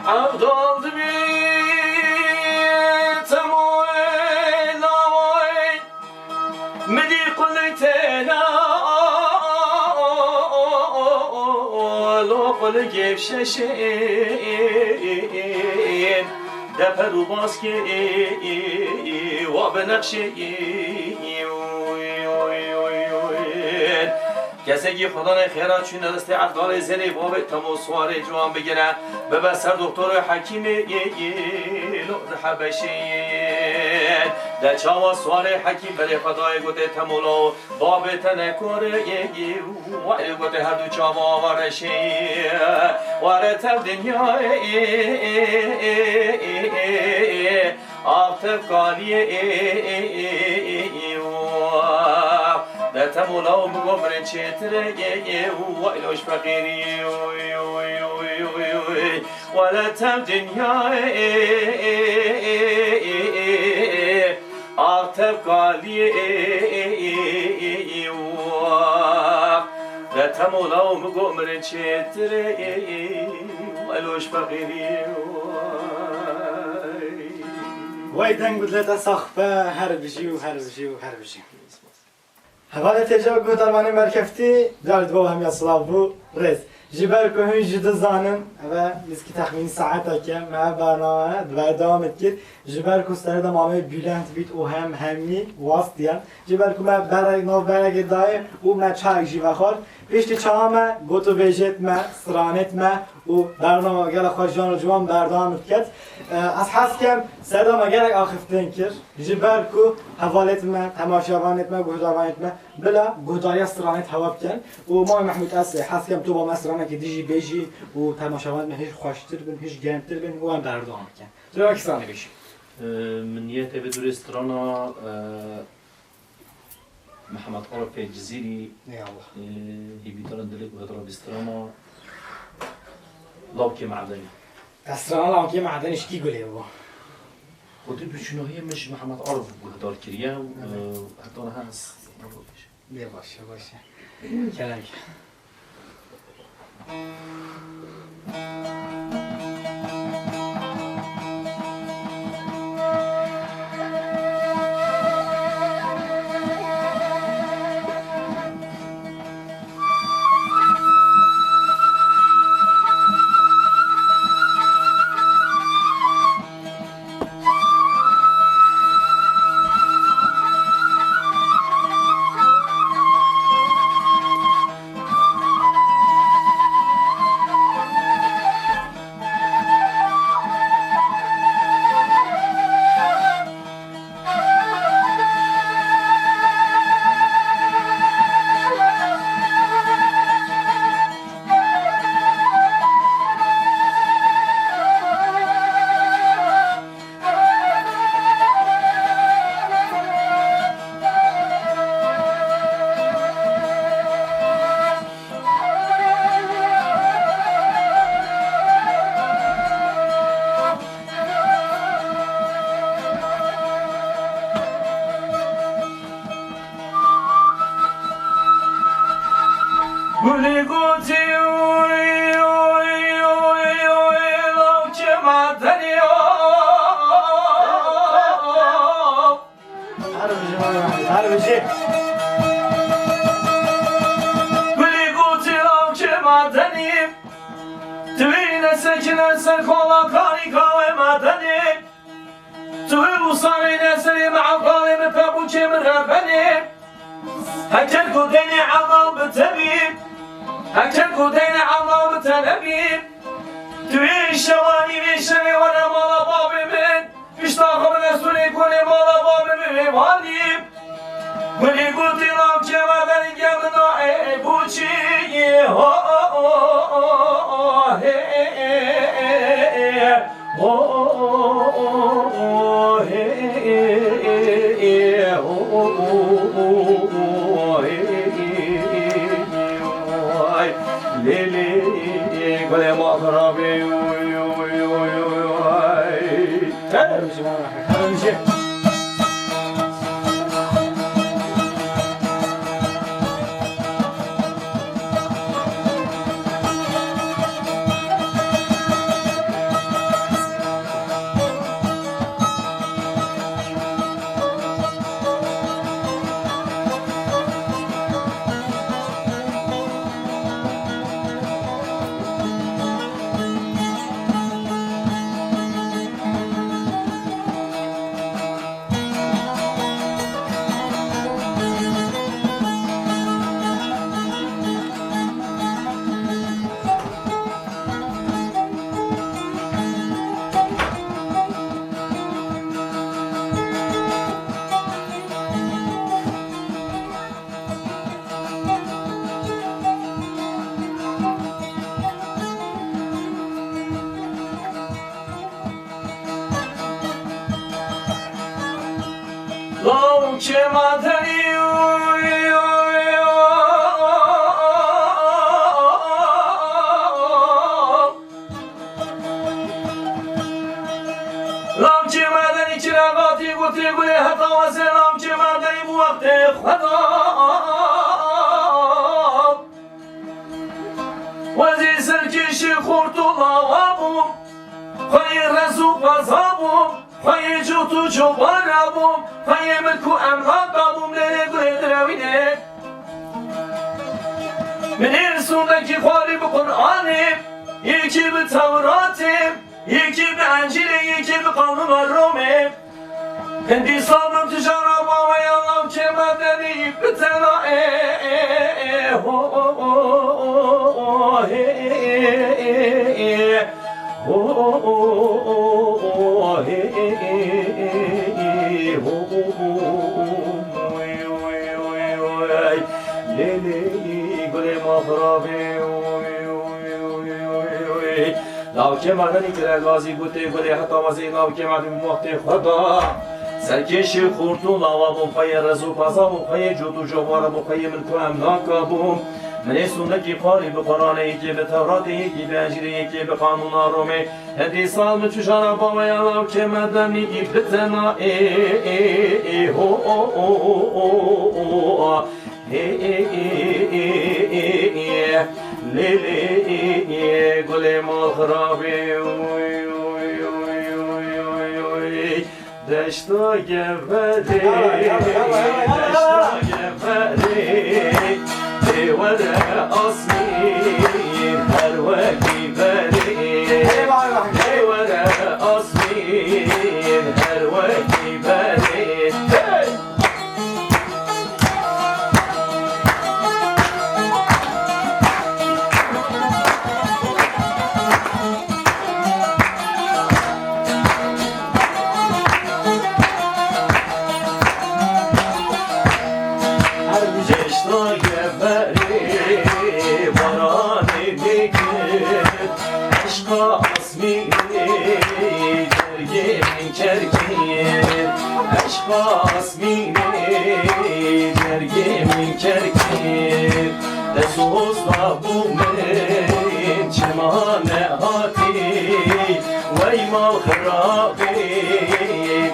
عبدال دبيت موي لاوي مدي قلتنا لو قل جيب ششين دفر وباسكي وبنقشي کسی که خدا نه خیرات چون ندسته عبدال زنی باب تمو سوار جوان بگیره به بسر دکتر حکیم حبشی در چاوا سوار حکیم بری خدای گوته تمولو باب تنکر وعلی گوته هر دو چاوا ورشی وارتر دنیا آفتب قالی ده مولا و مقبر چتره وایلوش فقیری ولا تم دنیا آفتب قالی ده مولا و مقبر چتره وایلوش فقیری وای دنگ بدلت ساخبه هر بجی و هر بجی و هر بجی حواله تجا گودرمانی مرکفتی درد با هم یاسلا بو رز جبر که هنج دزانن و مسکی تخمین ساعت که ما برنامه بردام کرد جبر که سر دمامه بلند بیت و هم همی واسطیان جبر که ما برای نو برای دای و ما چای جیو خور پیشت چهام گوتو ویجت ما سرانت ما و برنامه گل خواجان و جوان بردام کرد از حس کم سر دم گل آخفتن کرد جبر که حوالت ما تماشاوانت ما گوداوانت ما بلا گوداری سرانت هوا بکن و ما محمود اصل حس کم تو با مسرانه که دیجی بیجی و تماشاوانت ما هیچ خوشتر بن هیچ گرمتر بن و هم بردام کن تو کسانی بشی من نیت به رستوران محمد عرف الجزيري يا الله هي بيترن دلك وهضرب رستوران لوكي معدني رستوران لوكي معدني شكي قولي بابا خودی بچنو هی مش محمد عرف بهدار کریا و حتی انا هست بیا باشه باشه کلام قولي قوتي لو جمعتني هربجي قولي قوتي لو جمعتني توين سكنة سرخولا كاريكا ومدني توين وصاري نسري مع الظالم بابوشي من ربني هكذا قديني عضل بتبيب هكذا قديني عضل بتلبيب توين شواني بيشري وانا مالا بابي من بيشتاق من اسولي كوني مالا بابي من واليب ولي قلتي لو جمدني جمنا اي بوشي ليلي قولي مغربي هربجي لو جمعتني لو جمعتني چراغاتی گوتی گوی حتا واسه لو جمعتنی بوقت خدا وزی سرکشی خورد و لاوابم خیر رزو بازابم خیر جوتو جوانابم خیر ملکو املاقابم لره گوی دروینه من ارسوندکی خواری بقرآنم یکی به توراتم یکی به انجیل یکی به قانون و رومه هندی سالم تجارا بابای الله که مدنی به تنائه لیلی گل مغربی لاو که مدنی که غازی بوده گلی حتی وزی لاو که مدنی وقت خدا سرکش خورتون لاوابم خواهی رزو پازابم خواهی جدو جوارم خواهی من تو املاکابم من سنکی قاری به قرآن یکی به تورات یکی به انجیل یکی به قانون آرومه هدی سال به چشان بابای الله که مدنی به تنا لیلی گل مغربی دشتا گفری دیوار آسمین هر وقتی بری دیوار آسمین هر وقتی بری آسمینی جرگی من کرکیر دسوز بابومن چمان هاتی وی مال خرابی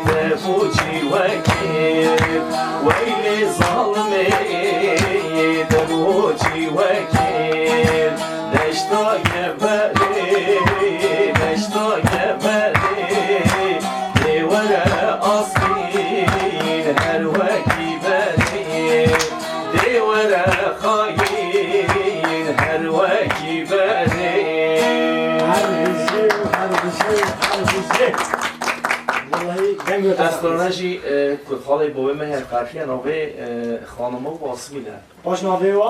تفوچی وکیر ویلی ظالمی دبوچی وکیر استرانجی که خاله بابا مهر فرقی نوی خانم و واسمیله. باش نوی و؟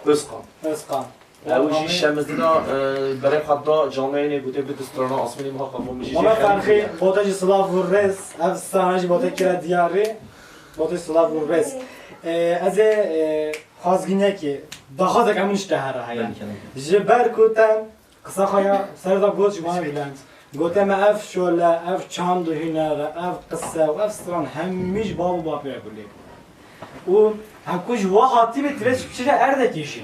اسقان. اسقان. اوجی شمزنا برای خدا جامعه نبوده به استرانا آسمانی ما قبول میشه. ما فرقی بودج سلاف و رس از استرانجی بوده که دیاری بوده سلاف و رس. از خازگینه که داخل کمونش دهره هایی. جبر کوتن قصه خواهی سردا گوش جوان بلند. گفتم اف شوله اف چاند و هنر اف قصه و اف ستران همیش باب بابی بولی و هم کج واقعی به ترش چیزی ارده کشی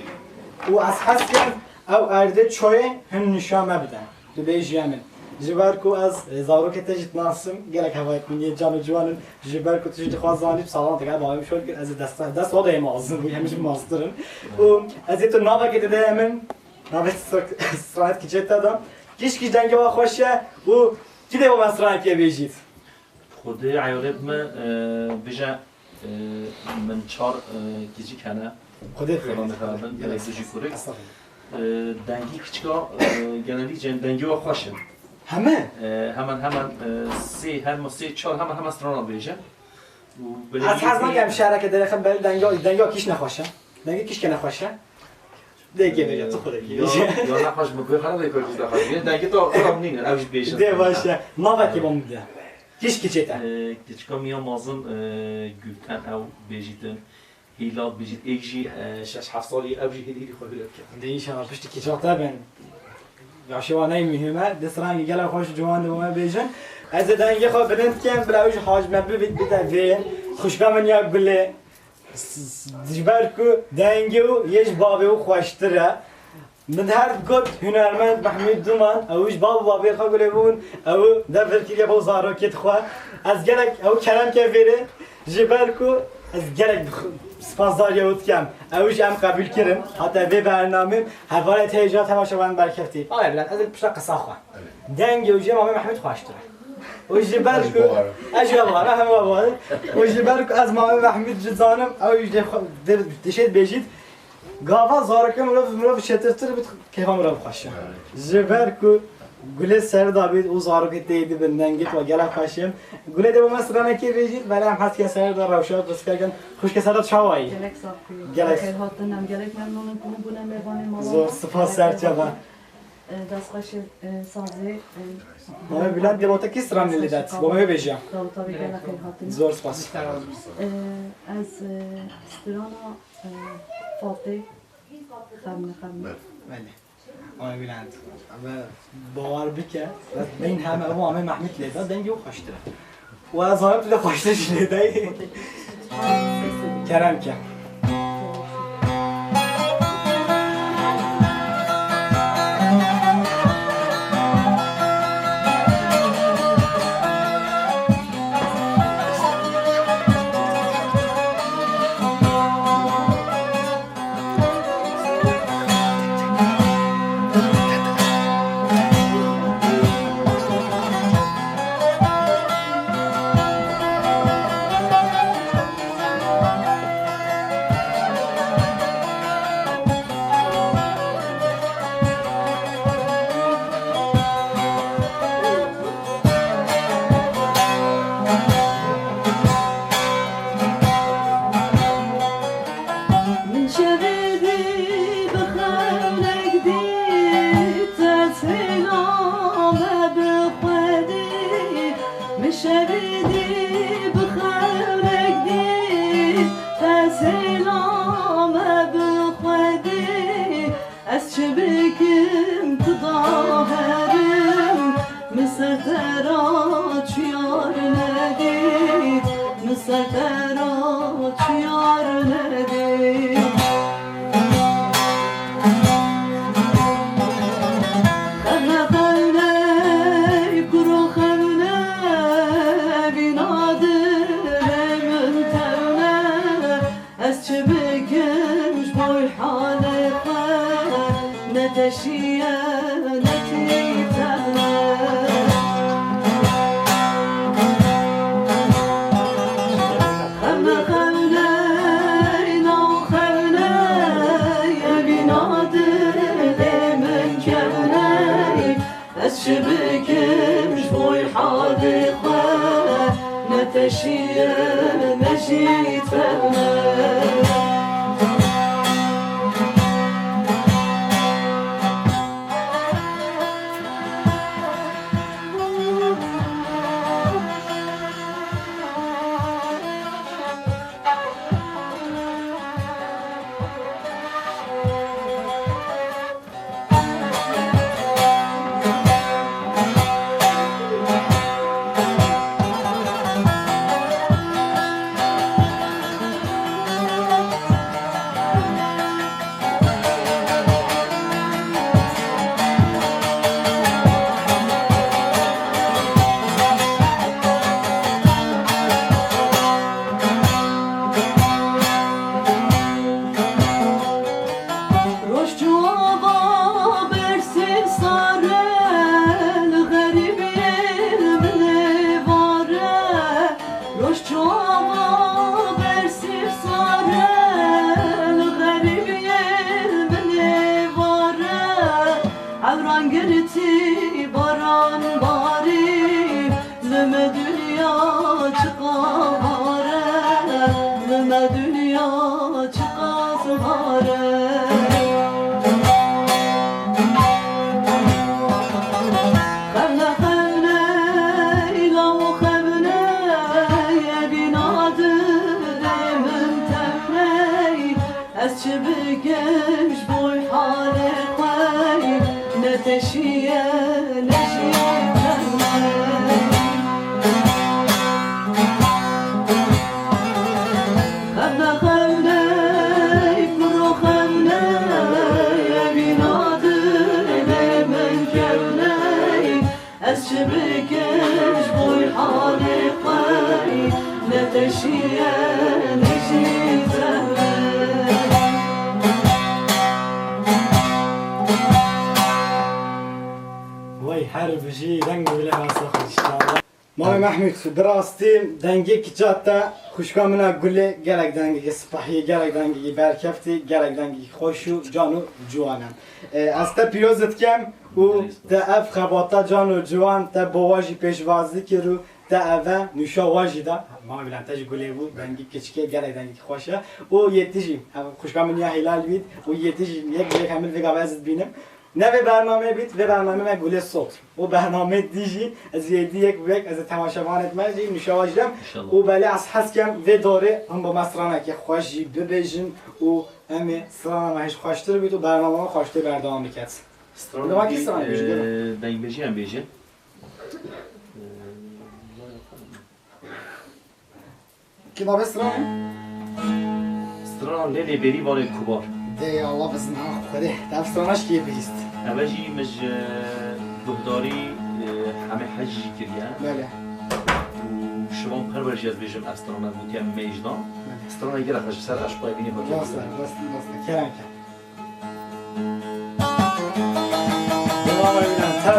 و از حس کرد او ارده چای هم نشان بدن تو بیش یمن جبر کو از زارو که تجت ناسم گلک هوای کنی جان جوان جبر کو تجت خوازانی سلام تکرار با هم شد از دست وضع مازن همیشه ماسترن و از تو نابا که ده من نابا استراحت کی چت دادم کیش دنگ با خوشه و کی ده با مسران کی بیجید خود عیارت من بجا من چهار کیجی کنه خودت خدا می‌خوام گلایزی کورک دنگی کچکا گلندی جن دنگی با خوشه همه همان سه چهار همان استرانا بیجه از هزار کم شهر در خم بل دنگا کیش نخوشه دنگی کیش که نخوشه دیگه بگم تو خودت یا نخواش مگه خراب می‌کنی تو خواهی یعنی دیگه تو خراب نینه اوج بیشتر ده باشه نابکی بوده کیش کیچه کچکا میام مازن گوتن او بیجیدن هیلاد بیجید ایجی 6-7 سالی اوجی هیلی خواهی کرد ده ایشان پشت کیچه تابن عشوانه مهمه دسترانگی گله خوش جوان دومه بیجن از دنگی خو بدن کم بلاوج حاج مبل بده وی خوشگاه یا بله دیگر کو دنگیو یش بابیو خوشتره من هر گفت هنرمند محمود دومان اوش بابی خو گلبون او دفتر کی با زاروکت خو از گلک او کلام که ویره جبر کو از گلک سپاسدار یوت کم اوش هم قبول کردم حتی به برنامه حواله تهیجات تماشاوان برکفتی آره بلند از پشت قصه خو دنگیو جمع محمود خوشتره وجبرك أجوا أنا هم أبغى وجبرك از ما محمود جزانم أو دشيت بيجيت قافا زارك مرف شترتر بت كيف مرف خشة جبرك قلت سر دابيد وزارك تيجي بندنجت وجلا خشم قلت ده مثلا كيف بيجيت بلا هم حس كسر در روشات بس كأن خوش كسر شواي جلك صافي جلك هاتنم جلك ممنون بودم مهمان ما زور سپاس سرچه دستخوش سازی ما بلند دیوتا کی سرم نلیدات با ما بیجم داوتا بگن خیلی هاتن زور سپاس از استرانا فاطمه خمنه بله ما بلند اما باور بکه بین همه و همه محمود لیدات دنگی و خوشتره و از همه تو خوشتش لیدای کرم که نتشیه نتیتنه شبكمش بوي حاضقة نتشية نجيت فلنا محمود براستی دنگی که جاتا خوشکامنا گله گلک دنگی سپاهی گلک دنگی برکفتی گلک دنگی خوشو جانو جوانم از تا پیروزت کم و تا اف خباتا جانو جوان تا بواجی پیشوازی کرو تا اوه نوشاواجی دا ما بیلن تاج گله بود دنگی کچکه گلک دنگی خوشه و یتیجیم خوشکامنیا هلال بید و یتیجیم یک همه ویگا وزد بینم نه به برنامه بیت و برنامه من گله صوت و برنامه دیجی از یدی یک وک از تماشاوانت مجی نشاواجدم و بله از حس کم و دوره هم با مسرانه که خوشی ببیجن و همه سرانه ماهیش خوشتر بیت و برنامه خوشتر بردام میکرد. سرانه دنگ بیجی هم بیجی. کی با سرانه؟ سرانه لیلی بری ولی کبار. دی الله بزن خدا دفترانش کی بیست اولی مج دهداری همه حجی کردیم بله و شما پرورشی از بیشم استرانه بودیم میجنا استرانه یکی رفتش سر اشپای بینی باید راست کرم دوام ببینم تو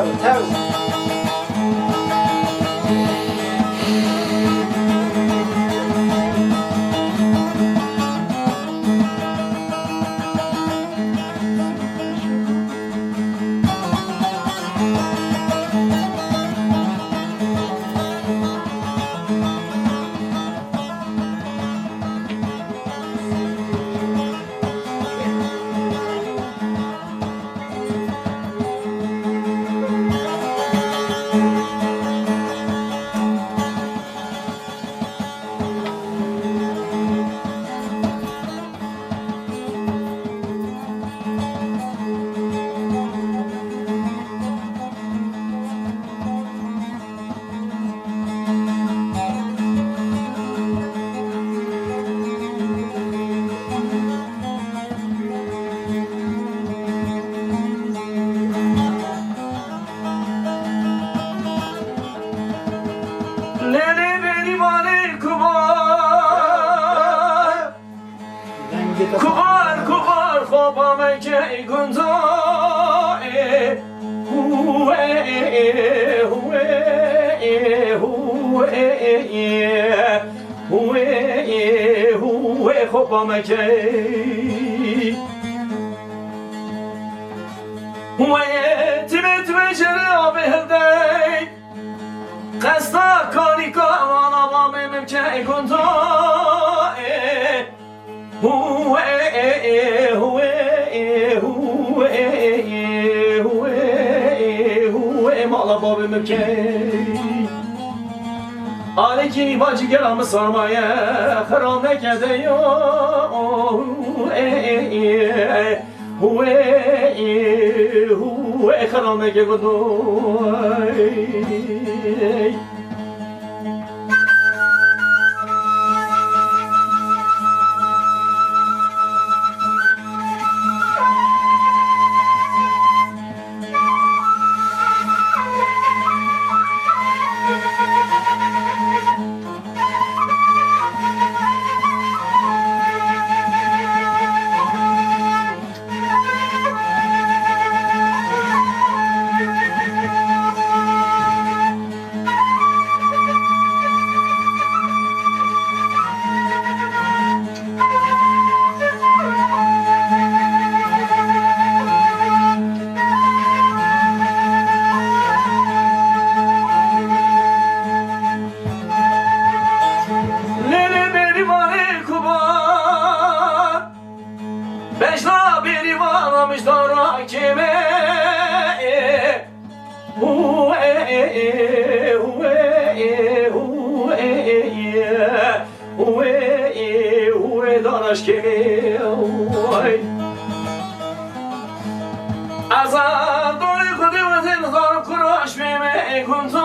Kubar kubar خوابم که گندم خوبا مکی تیمه جرا بهدی قصدا کاری کاوانا با ممکن کنتو مالا باب ممکن آلکی باجی گرام سرمایه خرام نکده یو خرام نکده Beşla biri varmış dara kime daraş kime azar dori kudi vazin zar kuraş meme kunto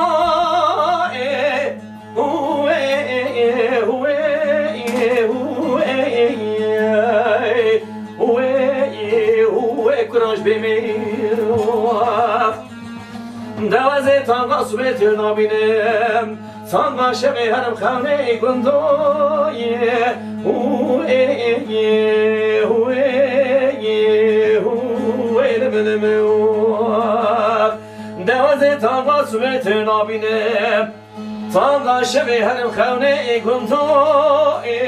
کراش بمیر دوازه تانگا سویت نابینم تانگا شبه هرم خانه گندوی دوازه تانگا سویت نابینم تانگا شبه هرم خانه گندوی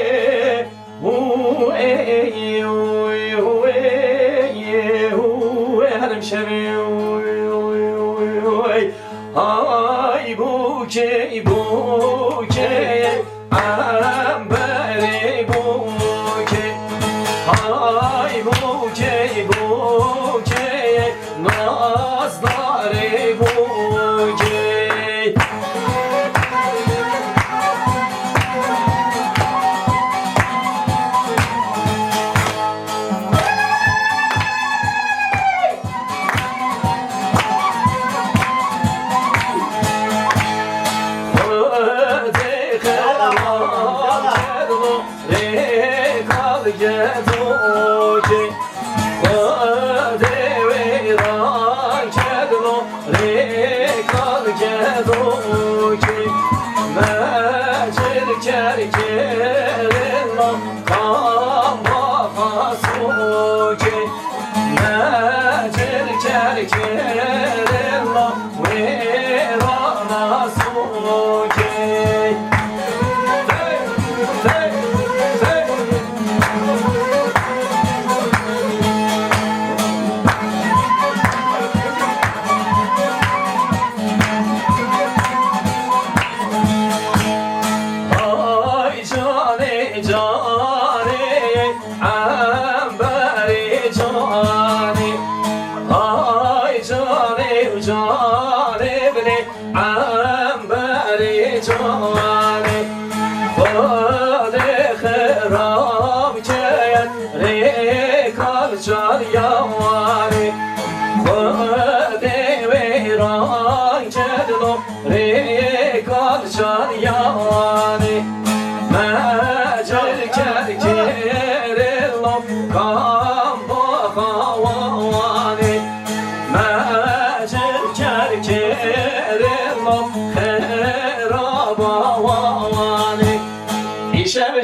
هرم شبی ay buke ambare buke ay buke nazdare buke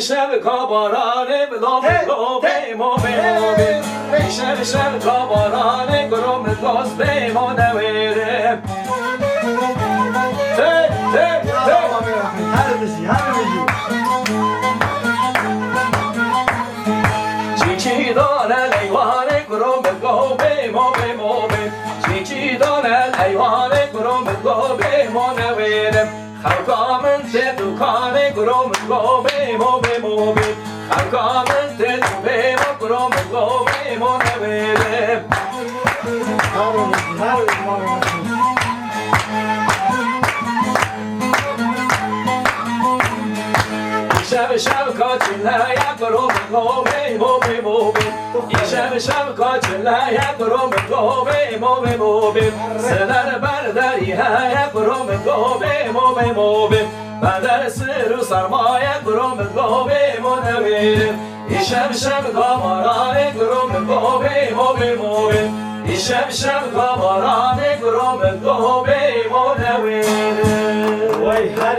شب کابارانه بلام به ما شب کابارانه گرم باز به ما نویر موبه موبه چیچی دانل ایوان گروم گوبه مونویرم خلقامن تدو کان گروم گوبه موبه موبه خلقامن تدو به گروم گوبه مونویرم شب کاتلا یا گروم گوبه موبه موبه شب کاتلا یا گروم گوبه موبه موبه سر برداری ها یا گروم گوبه موبه موبه بدر سر و سرمایه گروم گوبه منویر شب کامران گروم گوبه موبه موبه شب کامران گروم گوبه منویر وای هر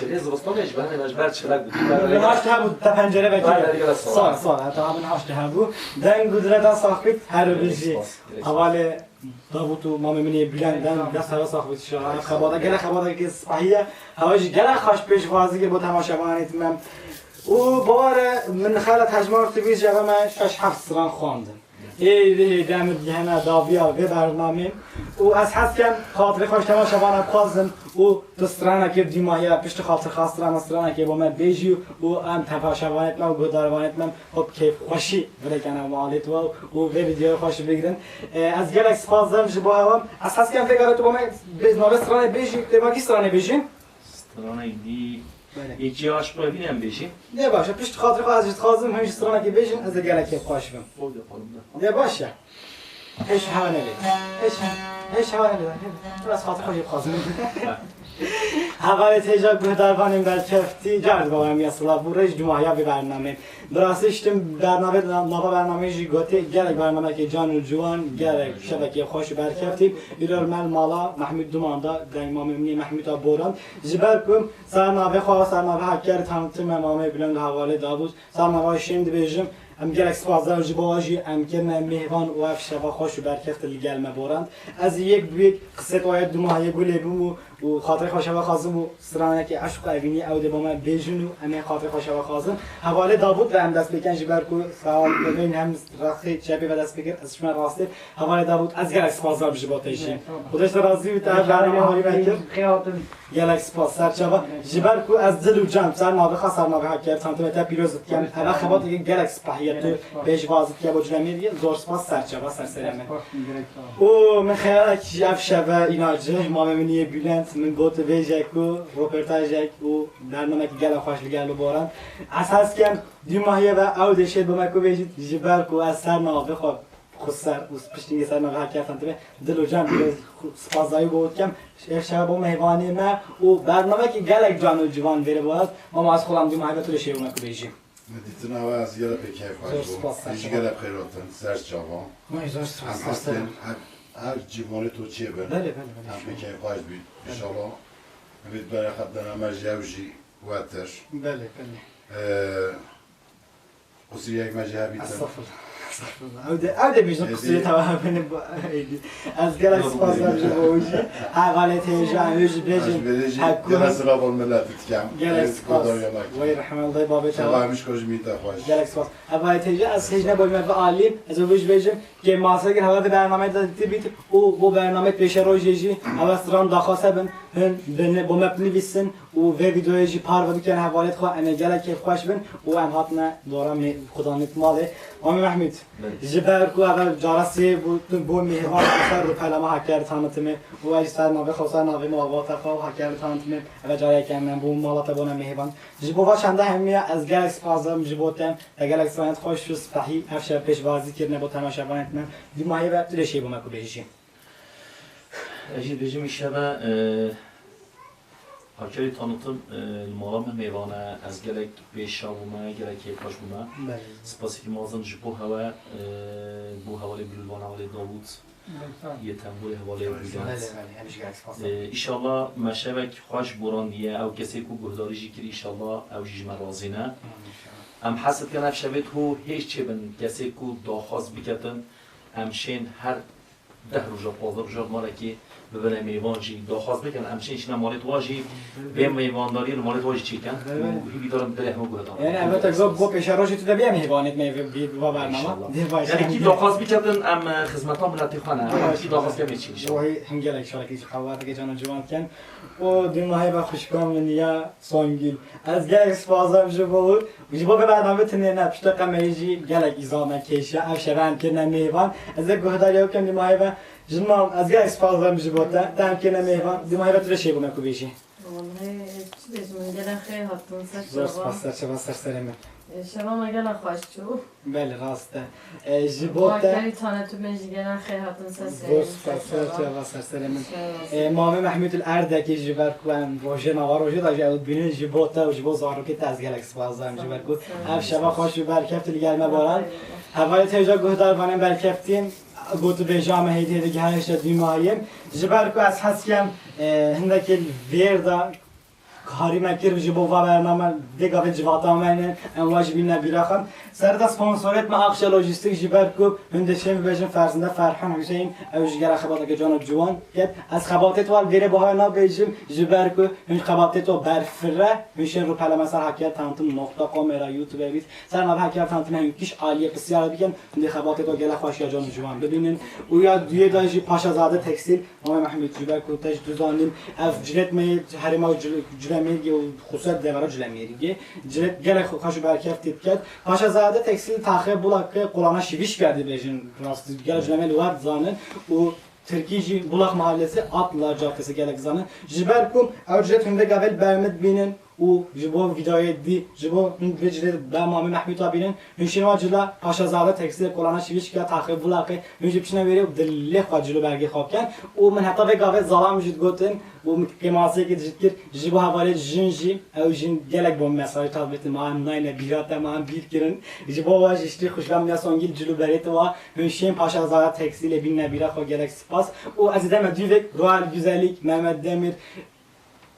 چلی زمستانش بعد مجبور چلاک بودی. هاش که بود تا پنجره بگیره. سال حتی همین هاش که بود. دنگ گذرت ساخت هر بیشی. اول داوود و مام منی بلندن دست هوا ساخت شاه. خباده که صحیح هواش گله خاش پیش وازی که با تماشاگرانیت من. او بار من خالد حجمار تبیز جواب من 6-7 سران خواندم. ای دم دیهنا داویا به برنامه او از حسکم خاطر خوش تماشاگران خواستم او دسترانه که دیماهی پشت خاطر خواستران دسترانه که با من بیجی او ام تماشاگرانت من و گوداروانت من خب کیف خوشی ولی کنم مالیت و او ویدیو خوش بگیرن از گلکس خواستم جبه هم از حسکم فکر تو با من بزنال دسترانه بیجی تما کی دسترانه بیجی دسترانه دی یکی آش ببینم بیشی. نه باشه پشت خاطر خواستم همیشه دسترانه که بیجی از گلک خوش بم. نه باشه. ايش هوا نبي ايش هوا نبي بس خاطر خوشی خواستم حوالت هجاب بهداربانیم در کفتی جرد بایم یاسلا بورش جمعه به برنامه درستشتم برنامه جیگوتی گرگ برنامه که جان و جوان گرگ شبکه خوش برکفتی ایرال مال مالا محمود دوماندا دایمام منی محمود بوران جبر کم سرنامه خواه سرنامه حکر تامتم امامه بلند حواله داوود سرنامه شیند بیجم ام گلکس بازار جباجی ام کرنا مهوان و افشوا خوش برکفت لیگل مبارند از یک بیگ قصه آید دو ماهی گلی بوم و خاطر خوشوا خازم و سرانه که عشق اوینی او ده با من بیجنو ام خاطر خوشوا خازم حواله داوود و ام دست بکن جبر کو سوال ببین هم رخی چپی و دست بکن از شما راسته حواله داوود از گلکس بازار جباتیشی خودش راضی و تا برنامه هایی بکن گلکس بازار چوا جبر کو از دل و جان سر نابه خاص سر نابه حکر تانتو تا پیروز کم اما خبات یک گلکس تو بیش وازد که با جنمی زور سپاس سرچه سر سرمه او من خیال که شب ایناجه ما منی بلند من گوت ویژکو روپرتاژ و برنامه که گل خوش گل باران اساس کم دو ماهیه و او دشه با مکو ویژید جبر کو از سر نابه خوب خسر و پشتی سر نابه حکر تانتو دل و جان سپاسایی بود کم شب با مهوانی ما و برنامه که گل جان و جوان بره بود ما از خودم دو ماهیه تو لشه با مکو ویژیم مدیتون اول از یه به کیف خواهد بود. گله خیراتن سر جوان. هم هستن هر جوانی تو چیه بر؟ بله. هم به کیف خواهد بود. انشالله امید برای خدمت نمر جوجی واتر. بله. قصری یک مجه بیتن. اوده بیشتر قصری توهم کنیم از گلک سپاس دارم جوجی. حواله تیجان ویج بیشتر. گله سراب الملت کم. گلک سپاس. وای رحم الله بابا تو. الله همیشه کجا می‌ته خوش. گلک سپاس. حواله تیجان از هیچ نبودیم و عالم از ویج بیشتر که ماسه حواله برنامه دادی بیت او با برنامه پیش روزی حواله سران داخل بن با مبنی بیستن و ویدیوی جی پار و بکنه حواله خو انا گلک خوش بن و ام هاتنا دورم خدا نتماله آمی محمود جبر کو اول جارسی بود میهوان سر رو کلمه حکر تانتمه و از سر نوه خاصه نوه مواد خو حکر تانتمه و جای کم بو مالات بونه میهوان جبوا چنده همیه از گلکس پازم جبوتم گلکس وانت خوش صحیح افشار پیشوازی کردن با تماشاگرانت من دیمایی وقت لشی با مکو بیشی اجی بیشم میشبه حکری تانتم المرام میوانه از گلک بیشامونه گلکی کاش بونه سپاسی که مازن جبو هوا بو حوالی بلوان حوالی داوود یه تنبول حوالی بودند ایشالله مشابه خوش براندیه او کسی کو گهداری جی کری ایشالله او جیج مرازینه ام حسد کنف شبید هو هیچ چه بن کسی کو داخواست بکتن امشین هر ده روزا پازده روزا ماله که ببینه میوان جی داخواست بکن همچنین ایشنا مالت واجی به میوانداری مالت واجی چی کن و بیدارم دل همه گوه دارم یعنی البته گو پیشراجی تو دبیم حیوانات میوه بید و برنامه یعنی کی داخواست بکردن ام خدمتان ملتی خانه کی داخواست کمی چی میشه وای هنگل شارکی خواهد که جان جوان کن و دنیای با خوشکام نیا سونگیل از گل اسپازم جو جبو به برنامه تنه نپشت قمیجی گل ایزام کیشه افشران که نمیوان از گهداری کم دنیای با جنم از گل اسپازم جو تا تام که نمیوان دنیای با ترشی بوم کوبیشی والله چی بهتون گله خیلی هاتون زور سر سپاس سرمه شما مگه خوش چو بله راسته جبو تا کاری تانه تو بنجی گله خیلی هاتون زور سپاس سرمه مام محمود الاردکی جبر کوام روزه نوار روزه داشت ببینید جبو تا و جبو زارو که تازگال اسپازم جبر کو اف شبا خوش برکت لیگل مبارن حوالی تیجا گهدار وانم برکفتیم گوتو به جامعه هیته دیگه هنش دیمایم جبر کو از حسکم هندکی ویردا کاری مکر بجی با برنامه دیگه به جوات آمینه امواج بین نبیرخم سرد اسپانسورت ما اخش لوجستیک جبر کو هندشیم بجن فرزنده فرحان حسین اوجگر خبات که جان جوان که از خباتت وال دیره با نا بجم جبر کو هند خباتت و برفره میشن رو پله مثلا حکیت تانتم نقطه کامرا یوتیوب بیت سر ما حکیت تانتم هم کیش عالیه بسیار بیکن هند خباتت و گله خوش یا جان جوان ببینین او یا دوی دایجی پاشا زاده تکستیل ما محمود جبر کو تاج دوزانیم اف جنت می حرما جلمیری و خصوصا دیوارا جلمیریگی جلت گله خوش برکت تیکت پاشا زاده تکستیل تاخیر بولاک قلنا شیویش کرده بیشین راست گله جلمی لوار زانن و ترکیجی بولاک mahallesi Atlılar Caddesi gelek zanı jiberkum evcet hünde gavel bermet binin u jibo videoya di jibo vecde ba mami Mahmut abinin hünşin vacıla Paşazade tekstil kolana şiviş ki taxir bulaqı hünşi pişine verip dille xacılı belge xapken u men hatta ve gavel zalam jid goten u keması ki jidkir jibo havale jinji evjin gelek bom mesaj tabletin ma nayne birata ma bir kirin jibo vaj işte xoşgam ya songil julu beret va hünşin Paşazade tekstil bin nebira xo gelek spas u azidem düvek royal güzellik Mehmet Demir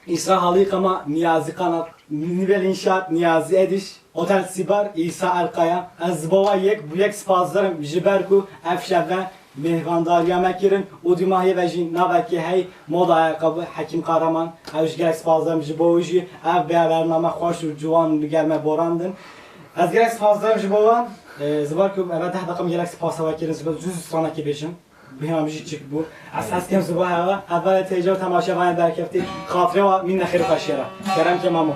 İsra Halıkama, Niyazi Kanat, Nivel İnşaat, Niyazi Ediş, Otel Sibar, İsa Erkaya, Ezbova Yek, Buyek Spazlarım, Jiberku, Efşeve, Mehvandariya Mekirin, Udimahi ve Jin, Naveki Hey, Moda Ayakkabı, Hakim Karaman, Evşgerek Spazlarım, Jibovuji, Ev Beyabername, Hoş, Cuvan, Gelme Borandın. Ezgerek Spazlarım, Jibovan, Zibarku, evet, Dahtakam Gerek Spazlarım, Mekirin, Zibarku, Züz sonraki beşim. بیامجی چیک بود اساس کم زبان هوا اول تیجار تماشا وان در کفتی خاطره و من نخیر خشیره کرم که مامو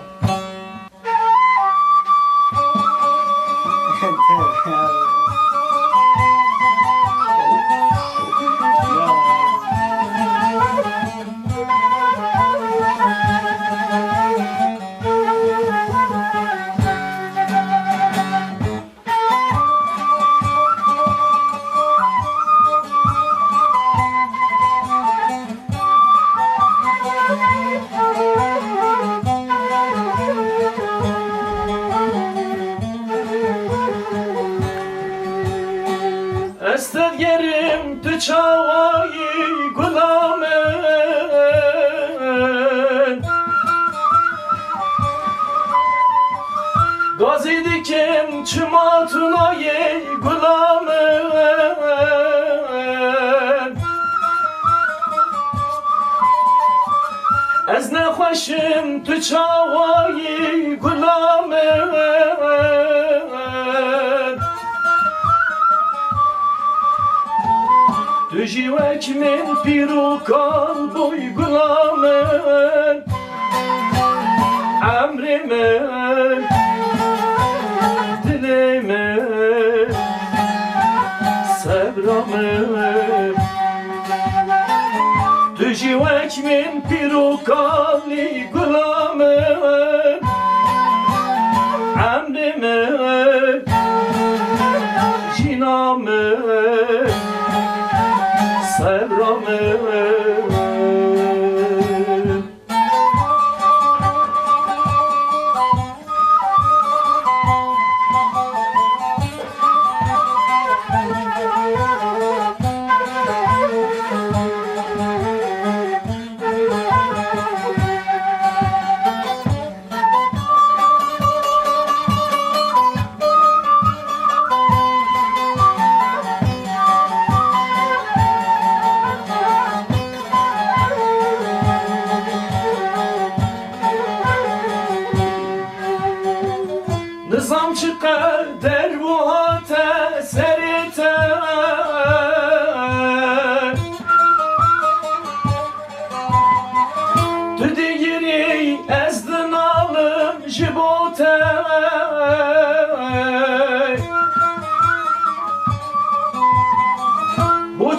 Ested yerim tu çavayı gulamen Gazi dikim çumatunayı gulamen Ez ne xoşim tu çavayı gulamen Tu jivek min pirukan boy gulamen Emrimen Dilemen Sebramen Tu jivek min pirukan gulamen Emrimen Jinamen Sebramen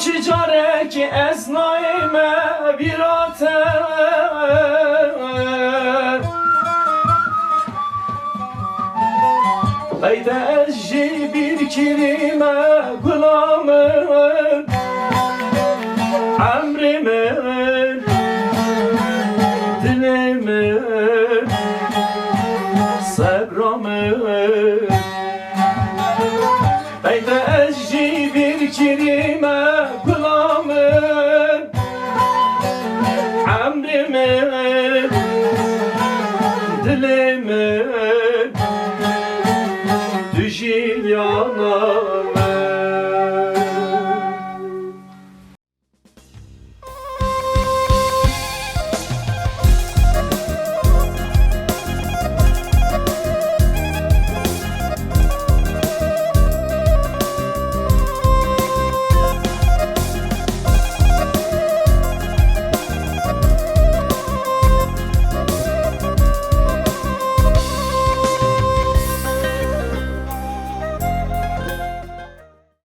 چی جاره که از نایمه بیراته Haydi ezci bir kirime gulamı